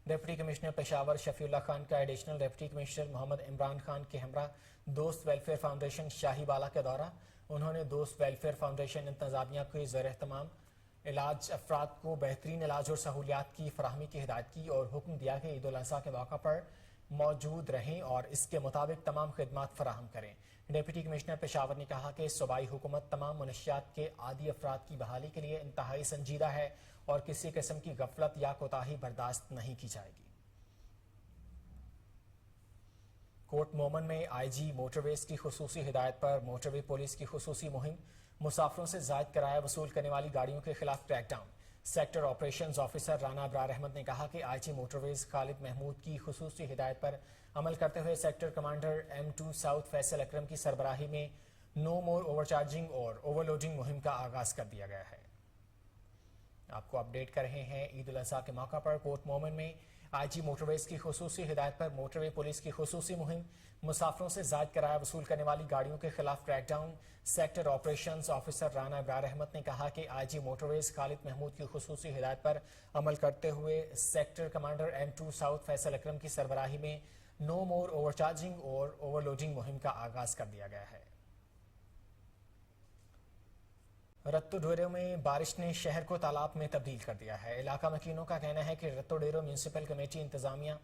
डिप्टी कमिश्नर पेशावर शफीउल्लाह खान का additional deputy commissioner Mohammad Imran Khan के हमरा दोस्त वेलफेयर फाउंडेशन शाहीबाला का दौरा। उन्होंने दोस्त वेलफेयर फाउंडेशन इंतजामिया के ज़ेर-ए-एहतमाम इलाज अफराद को बेहतरीन इलाज और सहूलियात की फराहमी की हिदायत की और हुक्म दिया कि ईद उल अज़हा के मौका पर मौजूद रहें और इसके मुताबिक तमाम खिदमात फराहम करें। डिप्टी कमिश्नर पेशावर ने कहा कि सूबाई हुकूमत तमाम मनशियात के आदी अफराद की बहाली के लिए इंतहाई संजीदा है और किसी किस्म की गफलत या कोताही बर्दाश्त नहीं की जाएगी। कोर्ट मोमन में आईजी मोटरवेज की खुसूसी हिदायत पर मोटरवे पुलिस की खुसूसी मुहिम। मुसाफिरों से जायद किराया वसूल करने वाली गाड़ियों के खिलाफ crackdown. Sector operations officer Rana Abrar Ahmed ने कहा कि आईजी मोटरवेज खालिद महमूद की खुसूसी हिदायत पर अमल करते हुए sector commander M2 south Faisal Akram की सरबराही में नो मोर ओवरचार्जिंग और ओवरलोडिंग मुहिम का आगाज कर दिया गया है। आपको अपडेट कर रहे हैं ईद उल अज़हा के मौका पर कोर्ट मोमन में आईजी मोटरवेज की खुसूसी हिदायत पर मोटरवे पुलिस की खुसूसी मुहिम। मुसाफिरों से जायद किराया वसूल करने वाली गाड़ियों के खिलाफ crackdown. Sector operations officer Rana Abrar Ahmed ने कहा कि आईजी मोटरवेज खालिद महमूद की खुसूसी हिदायत पर अमल करते हुए sector commander M2 south Faisal Akram की सरबराही में नो मोर ओवरचार्जिंग और ओवरलोडिंग मुहिम का आगाज कर दिया गया है। रत्तो डेरो में बारिश ने शहर को तालाब में तब्दील कर दिया है। इलाका मकीनों का कहना है कि रत्तो डेरो म्यूनिसिपल कमेटी इंतजामिया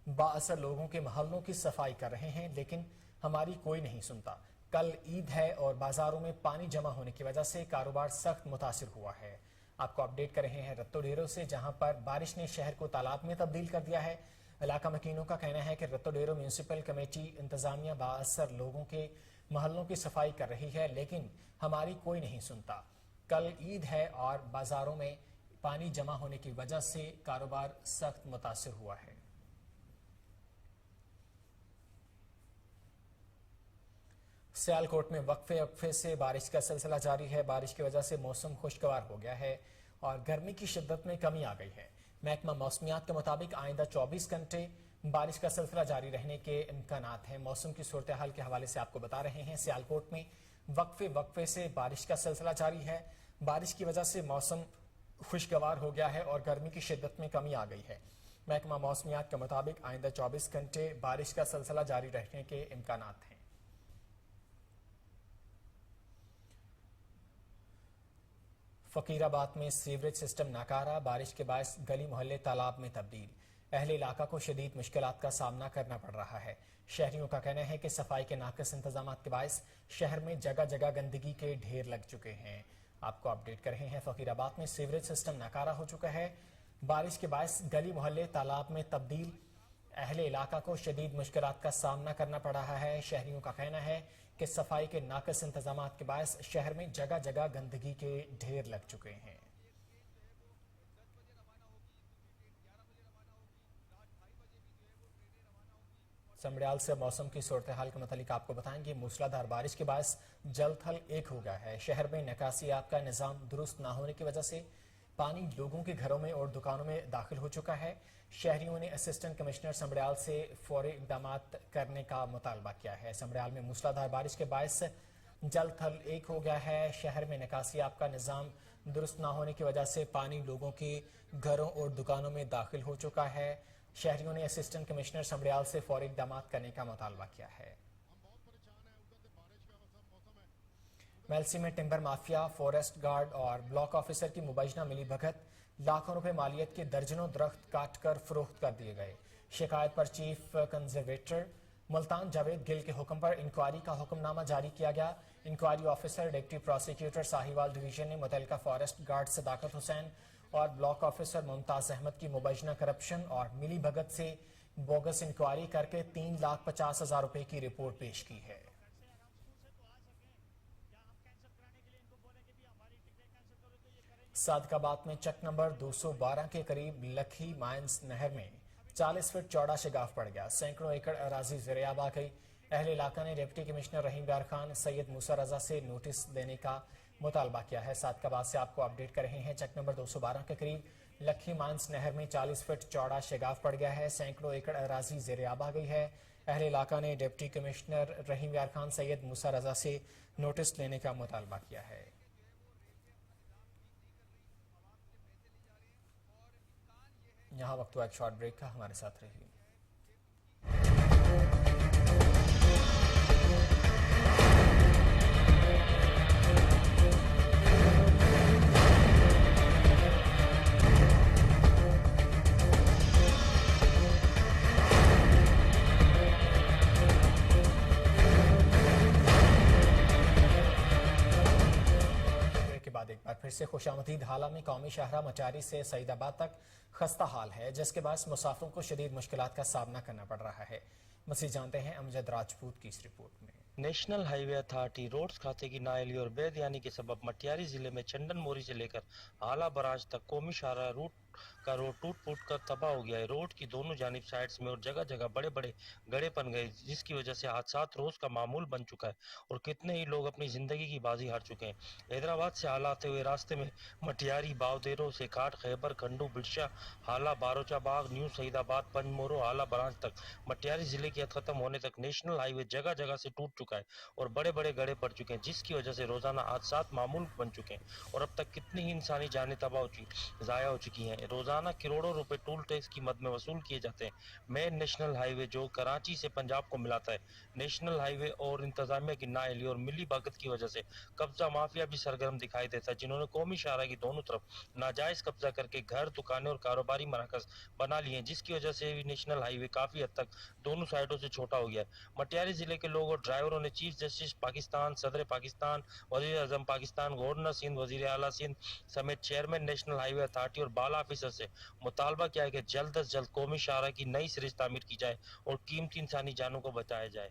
बाअसर लोगों के महलों की सफाई कर रहे हैं, लेकिन हमारी कोई नहीं सुनता। कल ईद है और बाजारों में पानी जमा होने की वजह से कारोबार सख्त मुतासिर हुआ है। आपको अपडेट कर रहे हैं रत्तो डेरो से, जहां पर बारिश ने शहर को तालाब में तब्दील कर दिया है। इलाका मकीनों का कहना है कि रत्तो डेरो म्यूनिसिपल कमेटी इंतजामिया बाअसर लोगों के महलों की सफाई कर रही है, लेकिन हमारी कोई नहीं सुनता। कल ईद है और बाजारों में पानी जमा होने की वजह से कारोबार सख्त मुतासिर हुआ है। सियालकोट में वक्फे से बारिश का सिलसिला जारी है। बारिश की वजह से मौसम खुशगवार हो गया है और गर्मी की शिद्दत में कमी आ गई है। महकमा मौसमियात के मुताबिक आइंदा 24 घंटे बारिश का सिलसिला जारी रहने के इम्कानात हैं। मौसम की सूरत हाल के हवाले से आपको बता रहे हैं, सियालकोट में वक्फे से बारिश का सिलसिला जारी है। बारिश की वजह से मौसम खुशगवार हो गया है और गर्मी की शिद्दत में कमी आ गई है। महकमा मौसमियात के मुताबिक आइंदा 24 घंटे बारिश का सिलसिला जारी रहने के इम्कानात हैं। फकीराबाद में सीवरेज सिस्टम नाकारा, बारिश के बायस गली मोहल्ले तालाब में तब्दील। अहले इलाका को शदीद मुश्किलात का सामना करना पड़ रहा है। शहरियों का कहना है कि सफाई के नाक़िस इंतजाम के बायस शहर में जगह जगह गंदगी के ढेर लग चुके हैं। आपको अपडेट कर रहे हैं, फकीराबाद में सीवरेज सिस्टम नाकारा हो चुका है। बारिश के बायस गली मोहल्ले तालाब में तब्दील। अहले इलाका को शदीद मुश्किलात का सामना करना पड़ रहा है। शहरियों का कहना है कि सफाई के नाक़िस इंतजाम के बायस शहर में जगह जगह गंदगी के ढेर लग चुके हैं। समड़ियाल से मौसम की सूरत हाल के मुतालिक आपको बताएंगे, मूसलाधार बारिश के बायस जल थल एक हो गया है। शहर में निकासियात का निज़ाम दुरुस्त न होने की वजह से पानी लोगों के घरों में और दुकानों में दाखिल हो चुका है। शहरियों ने असिस्टेंट कमिश्नर समड़ियाल से फौरी इक़दाम करने का मुतालबा किया है। समड़ियाल में मूसलाधार बारिश के बायस जल थल एक हो गया है। शहर में निकासियात का निज़ाम दुरुस्त न होने की वजह से पानी लोगों के घरों और दुकानों में दाखिल हो चुका है। शहरियों ने असिस्टेंट कमिश्नर समड़ियाल से फौरी इक़दाम करने का मुतालबा किया है। मेलसी में टिम्बर माफिया, फॉरेस्ट गार्ड और ब्लॉक ऑफिसर की मुबैना मिली भगत। लाखों रुपए मालियत के दर्जनों दरख्त काट कर फरोख्त कर दिए गए। शिकायत पर चीफ कंजर्वेटर मुल्तान जावेद गिल के हुक्म पर इंक्वायरी का हुक्मनामा जारी किया गया। Inquiry officer deputy prosecutor Sahiwal division ने मुतल्लिका फॉरेस्ट गार्ड सदाकत हुसैन और ब्लॉक ऑफिसर मुमताज अहमद की मुबैना करप्शन और मिली भगत से बोगस इंक्वायरी करके 3,50,000 रुपए की रिपोर्ट पेश की है। सादकाबाद में चक नंबर 212 के करीब लखी माइंस नहर में 40 फीट चौड़ा शिगाफ पड़ गया। सैकड़ों एकड़ अराजी ज़रियाब आ गई। अहले इलाका ने डिप्टी कमिश्नर रहीम यार खान, सैयद मूसा रजा से नोटिस देने का मुतालबा किया है। सादकाबाद से आपको अपडेट कर रहे हैं। चक नंबर 212 के करीब लखी मानस नहर में 40 फीट चौड़ा शेगाफ पड़ गया है। सैकड़ों एकड़ अराजी ज़ेर आब आ गई है। अहले इलाका ने डिप्टी कमिश्नर रहीम यार खान सैयद मूसा रजा से नोटिस लेने का मुतालबा किया है। यहाँ वक्त हुआ एक शॉर्ट ब्रेक का, हमारे साथ रहिए। एक बार फिर से खुशामदीद हाला में कौमी शाहरा मचारी से सईदाबाद तक खस्ता हाल है, जिसके बाद मुसाफिरों को शदीद मुश्किलात का सामना करना पड़ रहा है। मज़ीद जानते हैं अमजद राजपूत की इस रिपोर्ट में। नेशनल हाईवे अथॉरिटी रोड्स खाते की नाअहली और बेदयानी के सबब मटियारी जिले में चंदन मोरी से लेकर आला बराज तक कौमी शाहरा रूट का रोड टूट फूट कर तबाह हो गया है। रोड की दोनों जानिब साइड्स में और जगह जगह बड़े बड़े गड्ढे बन गए, जिसकी वजह से हादसात रोज का मामूल बन चुका है और कितने ही लोग अपनी जिंदगी की बाजी हार चुके हैं। हैदराबाद से आला आते हुए रास्ते में मटियारी, बावदेरो, सेकाट, खैबर, खंडू, बिरशा, हाला, बारोचा बाग, न्यू सईदाबाद, पंजमोरो, आला बराज तक मटियारी जिले की हद खत्म होने तक नेशनल हाईवे जगह जगह से टूट चुका है और बड़े बड़े गड्ढे पड़ चुके हैं, जिसकी वजह से रोजाना हादसात मामूल बन चुके हैं और अब तक कितनी ही इंसानी जानें तबाह ज़ाया हो चुकी हैं। रोजाना करोड़ों रुपए टोल टैक्स की मद में वसूल किए जाते हैं। मेन नेशनल हाईवे जो कराची से पंजाब को मिलाता है, नेशनल हाईवे और इंतजामिया की नाअहली और मिली भगत की वजह से कब्जा माफिया भी सरगर्म दिखाई देता है, जिन्होंने कौमी शाहरा की दोनों तरफ नाजायज कब्जा करके घर, दुकानें और कारोबारी मराकज बना लिए हैं, जिसकी वजह से भी नेशनल हाईवे काफी हद तक दोनों साइडों से छोटा हो गया है। मटियारी जिले के लोग और ड्राइवरों ने चीफ जस्टिस पाकिस्तान, सदर पाकिस्तान, वजीर आजम पाकिस्तान, गवर्नर सिंध, वजीर आला सिंध समेत चेयरमैन नेशनल हाईवे अथॉरिटी और बाला ऑफिसर से मुतालबा किया है कि जल्द अज जल्द कौमी शाहरा की नई सिरे से तामीर की जाए और कीमती इंसानी जानों को बचाया जाए।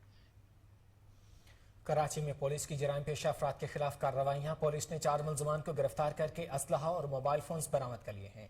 कराची में पुलिस की जराइम पेशा अफराद के खिलाफ कार्रवाइयां। पुलिस ने 4 मुलजमान को गिरफ्तार करके असलहा और मोबाइल फोन बरामद कर लिए हैं।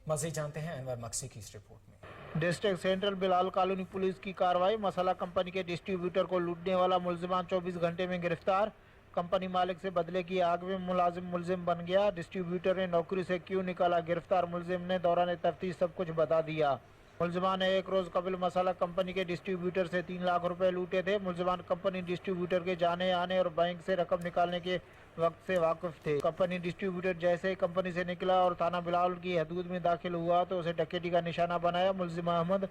मज़ीद जानते हैं अनवर मक्सी की इस रिपोर्ट में। District central Bilal colony police की कार्रवाई। मसाला कंपनी के डिस्ट्रीब्यूटर को लूटने वाला मुलजमान 24 घंटे में गिरफ्तार। कंपनी मालिक से बदले की आग में मुलजिम बन गया। डिस्ट्रीब्यूटर ने नौकरी से क्यों निकाला, गिरफ्तार मुलजिम ने दौरान तफ्तीश सब कुछ बता दिया। मुलजमान ने एक रोज कबल मसाला कंपनी के डिस्ट्रीब्यूटर से 3 लाख रुपए लूटे थे। मुलजमान कंपनी डिस्ट्रीब्यूटर के जाने आने और बैंक से रकम निकालने के वक्त से वाकिफ थे। कंपनी डिस्ट्रीब्यूटर जैसे ही कंपनी से निकला और थाना बिलावल की हदूद में दाखिल हुआ तो उसे डकैती का निशाना बनाया। मुलजिम अहमद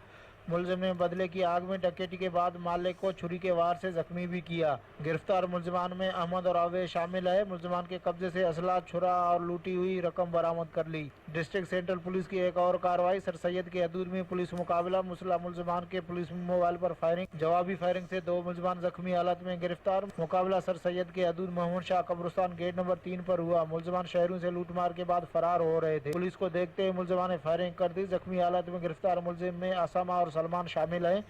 मुलजिम ने बदले की आग में डकैती के बाद मालिक को छुरी के वार से जख्मी भी किया। गिरफ्तार मुलजमान में अहमद और अवैध शामिल है। मुलजमान के कब्जे से असला, छुरा और लूटी हुई रकम बरामद कर ली। डिस्ट्रिक्ट सेंट्रल पुलिस की एक और कार्रवाई। सर सैयद के हदूद में पुलिस मुकाबला। मुसल्ह मुलजमान के पुलिस मोबाइल पर फायरिंग, जवाबी फायरिंग से 2 मुलजमान जख्मी हालत में गिरफ्तार। मुकाबला सर सैयद के हदूद मोहम्मद शाह कब्रिस्तान गेट नंबर 3 पर हुआ। मुलजमान शहरों से लूट मार के बाद फरार हो रहे थे। पुलिस को देखते हुए मुलजमान ने फायरिंग कर दी। जख्मी हालत में गिरफ्तार मुलजिम में असामा और सलमान शामिल है।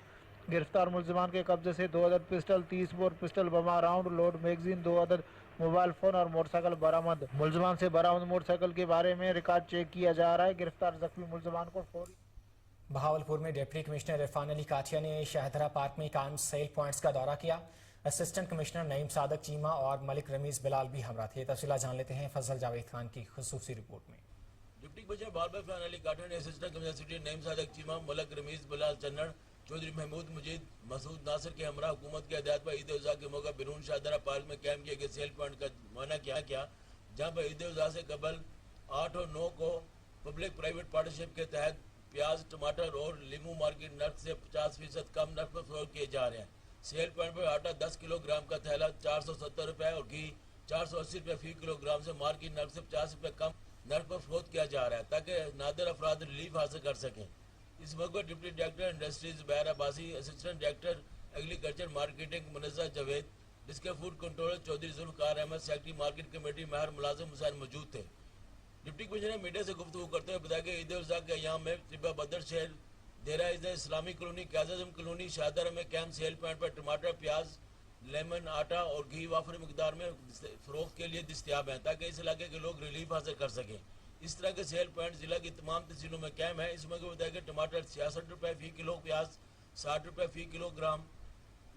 गिरफ्तार मुलजमान के कब्जे से 2 अदद पिस्टल, 30 बोर पिस्टल, बमा राउंड, लोड मैगजीन, 2 अदद मोबाइल फोन और मोटरसाइकिल बरामद। मुलजमान से बरामद मोटरसाइकिल के बारे में रिकॉर्ड चेक किया जा रहा है। गिरफ्तार जख्मी मुलजमान को फौरी। बहावलपुर में डिप्टी कमिश्नर इरफान अली काठिया ने शाहदरा पार्क में कायम सेल पॉइंट्स का दौरा किया। असिस्टेंट कमिश्नर नईम सादक चीमा और मलिक रमीज बिलाल भी हमरा थे। तफसीलात जान लेते हैं फजल जावेद खान की खुसूसी रिपोर्ट में। डिप्टी कमिश्नर बाबर इरफान अली काठिया ने असिस्टेंट कमिश्नर नईम सादक चीमा, मलिक रमीज बिलाल चन्नड़, चौधरी महमूद मुजीद, मसूद नासिर के हमरा हुकूमत के हिदायत पर ईद उज़ा के मौका बिरून शाहदरा पार्क में कैंप किए गए सेल पॉइंट का माना किया जहां पर ईद उज़ा से कबल 8 और 9 को पब्लिक प्राइवेट पार्टनरशिप के तहत प्याज, टमाटर और लीमू मार्केट नर्क से 50% कम नर्क पर फरोख्त किए जा रहे हैं। सेल पॉइंट पर आटा 10 किलोग्राम का थैला 470 रुपए और घी 480 रुपए फी किलोग्राम से मार्केट नर्क से 50 रुपए कम नर्क पर फरोख्त किया जा रहा है ताकि नादिर अफराद रिलीफ हासिल कर सकें। इस मौके deputy director industries Zubair Abbasi, assistant director agriculture marketing Munazzar Javed, district food controller Chaudhry Zulfiqar Ahmad, secretary market committee Mehr Mulazim Hussain मौजूद थे। डिप्टी कमिश्नर ने मीडिया से गुफ्तगू करते हुए बताया कि ईद उल अज़हा के अय्याम में तिब्बा बदर शहर, देरा इज़्ज़त इस्लामी कॉलोनी, काज़म कॉलोनी, शाहदरा में कैंप सेल पॉइंट पर टमाटर, प्याज, लेमन, आटा और घी वाफरी मकदार में फरोख्त के लिए दस्तियाब हैं ताकि इस इलाके के लोग रिलीफ हासिल कर सकें। इस तरह के सेल पॉइंट जिला की तमाम तहसीलों में कायम है। इस मौके बताया कि टमाटर 66 रुपये फी किलो, प्याज 60 रुपये फी किलोग्राम,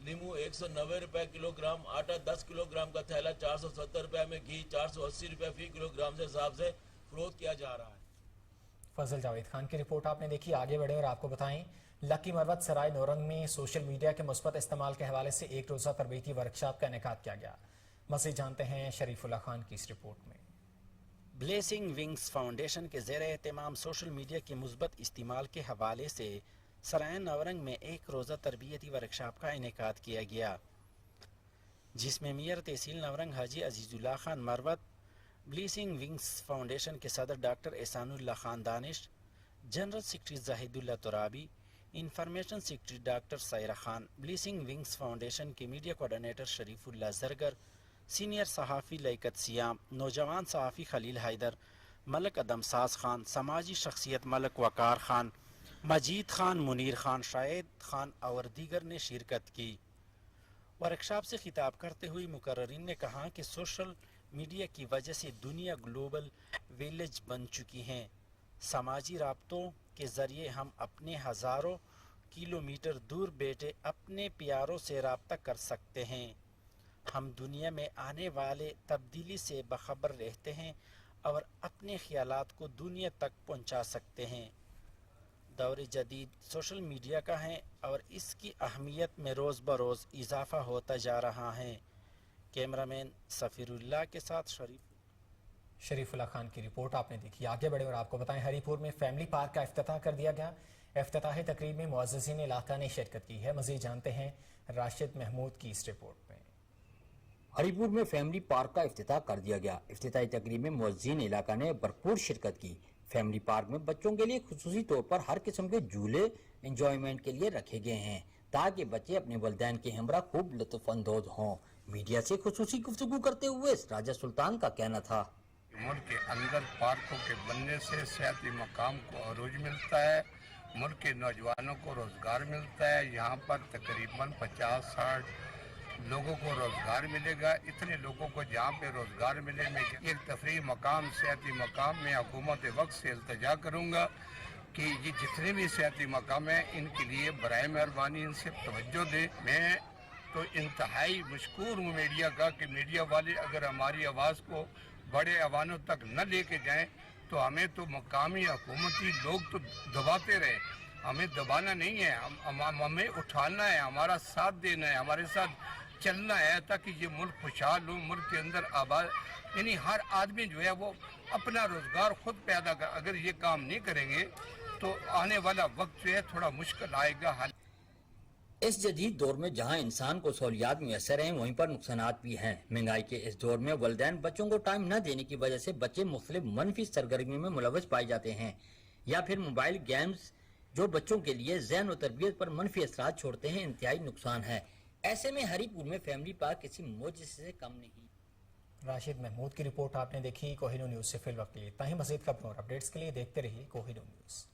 लीमू 190 रुपए किलोग्राम, आटा 10 किलोग्राम का थैला 470 रुपए में, घी 480 रुपए फी किलोग्राम से हिसाब से फरोख्त किया जा रहा है। फजल जावेद खान की रिपोर्ट आपने देखी। आगे बढ़े और आपको बताएं, लकी मरवत सराय नौरंग में सोशल मीडिया के मुस्बत इस्तेमाल के हवाले से एक रोज़ा तरबीती वर्कशॉप का इनेकाद किया गया। मज़ीद जानते हैं शरीफुल्लाह खान की इस रिपोर्ट में। ब्लेसिंग विंग्स फाउंडेशन के ज़ेर एहतमाम सोशल मीडिया के मुस्बत इस्तेमाल के हवाले से सराय नौरंग में एक रोज़ा तरबियती वर्कशॉप का इनेकाद किया गया, जिसमें mayor tehsil Naurang Haji Azizullah Khan Marwat, blessing wings foundation के सदर doctor Ehsanullah Khan Danish, general secretary Zahidullah Turabi, information secretary doctor Saira Khan, blessing wings foundation के media coordinator Sharifullah Jargar, senior सहाफ़ी लियाकत सियाम, नौजवान सहाफ़ी खलील हैदर, मलक अदमसाज खान, समाजी शख्सियत मलक वकार खान, मजीद खान, मुनीर खान, शाहिद खान और दीगर ने शिरकत की। वर्कशॉप से खिताब करते हुए मुकर्रिरीन ने कहा कि सोशल मीडिया की वजह से दुनिया ग्लोबल विलेज बन चुकी है। समाजी राब्तों के ज़रिए हम अपने हज़ारों किलोमीटर दूर बैठे अपने प्यारों से रब्ता कर सकते हैं। हम दुनिया में आने वाले तब्दीली से बखबर रहते हैं और अपने ख्यालात को दुनिया तक पहुंचा सकते हैं। दौर जदीद सोशल मीडिया का है और इसकी अहमियत में रोज़ बरोज़ इजाफा होता जा रहा है। कैमरामैन सफ़ीरुल्लाह के साथ शरीफुल्लाह खान की रिपोर्ट आपने देखी। आगे बढ़े और आपको बताएं, हरीपुर में फैमिली पार्क का इफ्तिताह कर दिया गया। इफ्तिताही तकरीब में मुअज़्ज़िज़ीन इलाका ने शिरकत की है। मज़ीद जानते हैं राशिद महमूद की इस रिपोर्ट में। हरीपुर में फैमिली पार्क का इफ्तिताह कर दिया गया। इफ्तिताही तकरीब में मुअज़्ज़िज़ीन इलाका ने भरपूर शिरकत की। फैमिली पार्क में बच्चों के लिए खुसूसी तौर पर हर किस्म के झूले एंजॉयमेंट के लिए रखे गए हैं, ताकि बच्चे अपने वालिदैन के हमरा खूब लुत्फ़ अंदोज हों। मीडिया से खुसूसी गुफ्तगू करते हुए राजा सुल्तान का कहना था, मुल्क के अंदर पार्कों के बनने से सियाती मकाम को अरूज मिलता है, मुल्क के नौजवानों को रोज़गार मिलता है। यहाँ पर तकरीबन 50-60 लोगों को रोज़गार मिलेगा। इतने लोगों को जहाँ पे रोज़गार मिले, मैं एक तफरीह मकाम सियाती मकाम में हुकूमत वक्त से इल्तजा करूँगा कि ये जितने भी सियाती मकाम हैं इनके लिए बराए मेहरबानी इनसे तवज्जो दें। मैं तो इंतहाई मशकूर हूँ मीडिया का कि मीडिया वाले अगर हमारी आवाज़ को बड़े अवानों तक न लेके जाएं तो हमें तो मकामी हुकूमती लोग तो दबाते रहे, हमें दबाना नहीं है, हमें उठाना है, हमारा साथ देना है, हमारे साथ चलना है, ताकि ये मुल्क खुशहाल हो। मुल्क के अंदर आबाद यानी हर आदमी जो है वो अपना रोज़गार खुद पैदा कर, अगर ये काम नहीं करेंगे तो आने वाला वक्त जो है थोड़ा मुश्किल आएगा। इस जदीद दौर में जहां इंसान को सहूलियात मुयसर हैं, वहीं पर नुकसानात भी हैं। महंगाई के इस दौर में वालिदैन बच्चों को टाइम न देने की वजह से बच्चे मुख्तलिफ मनफी सरगर्मियों में मुलव्वस पाए जाते हैं, या फिर मोबाइल गेम्स जो बच्चों के लिए ज़हन और तरबियत पर मनफी असरात छोड़ते हैं, इंतहाई नुकसान है। ऐसे में हरीपुर में फैमिली पार्क किसी मोजिज़े से कम नहीं। राशिद महमूद की रिपोर्ट आपने देखी। कोहिनूर न्यूज़ से फिल वक्त के लिए इतना ही। मज़ीद खबरों और अपडेट्स के लिए देखते रहिए कोहिनूर न्यूज़।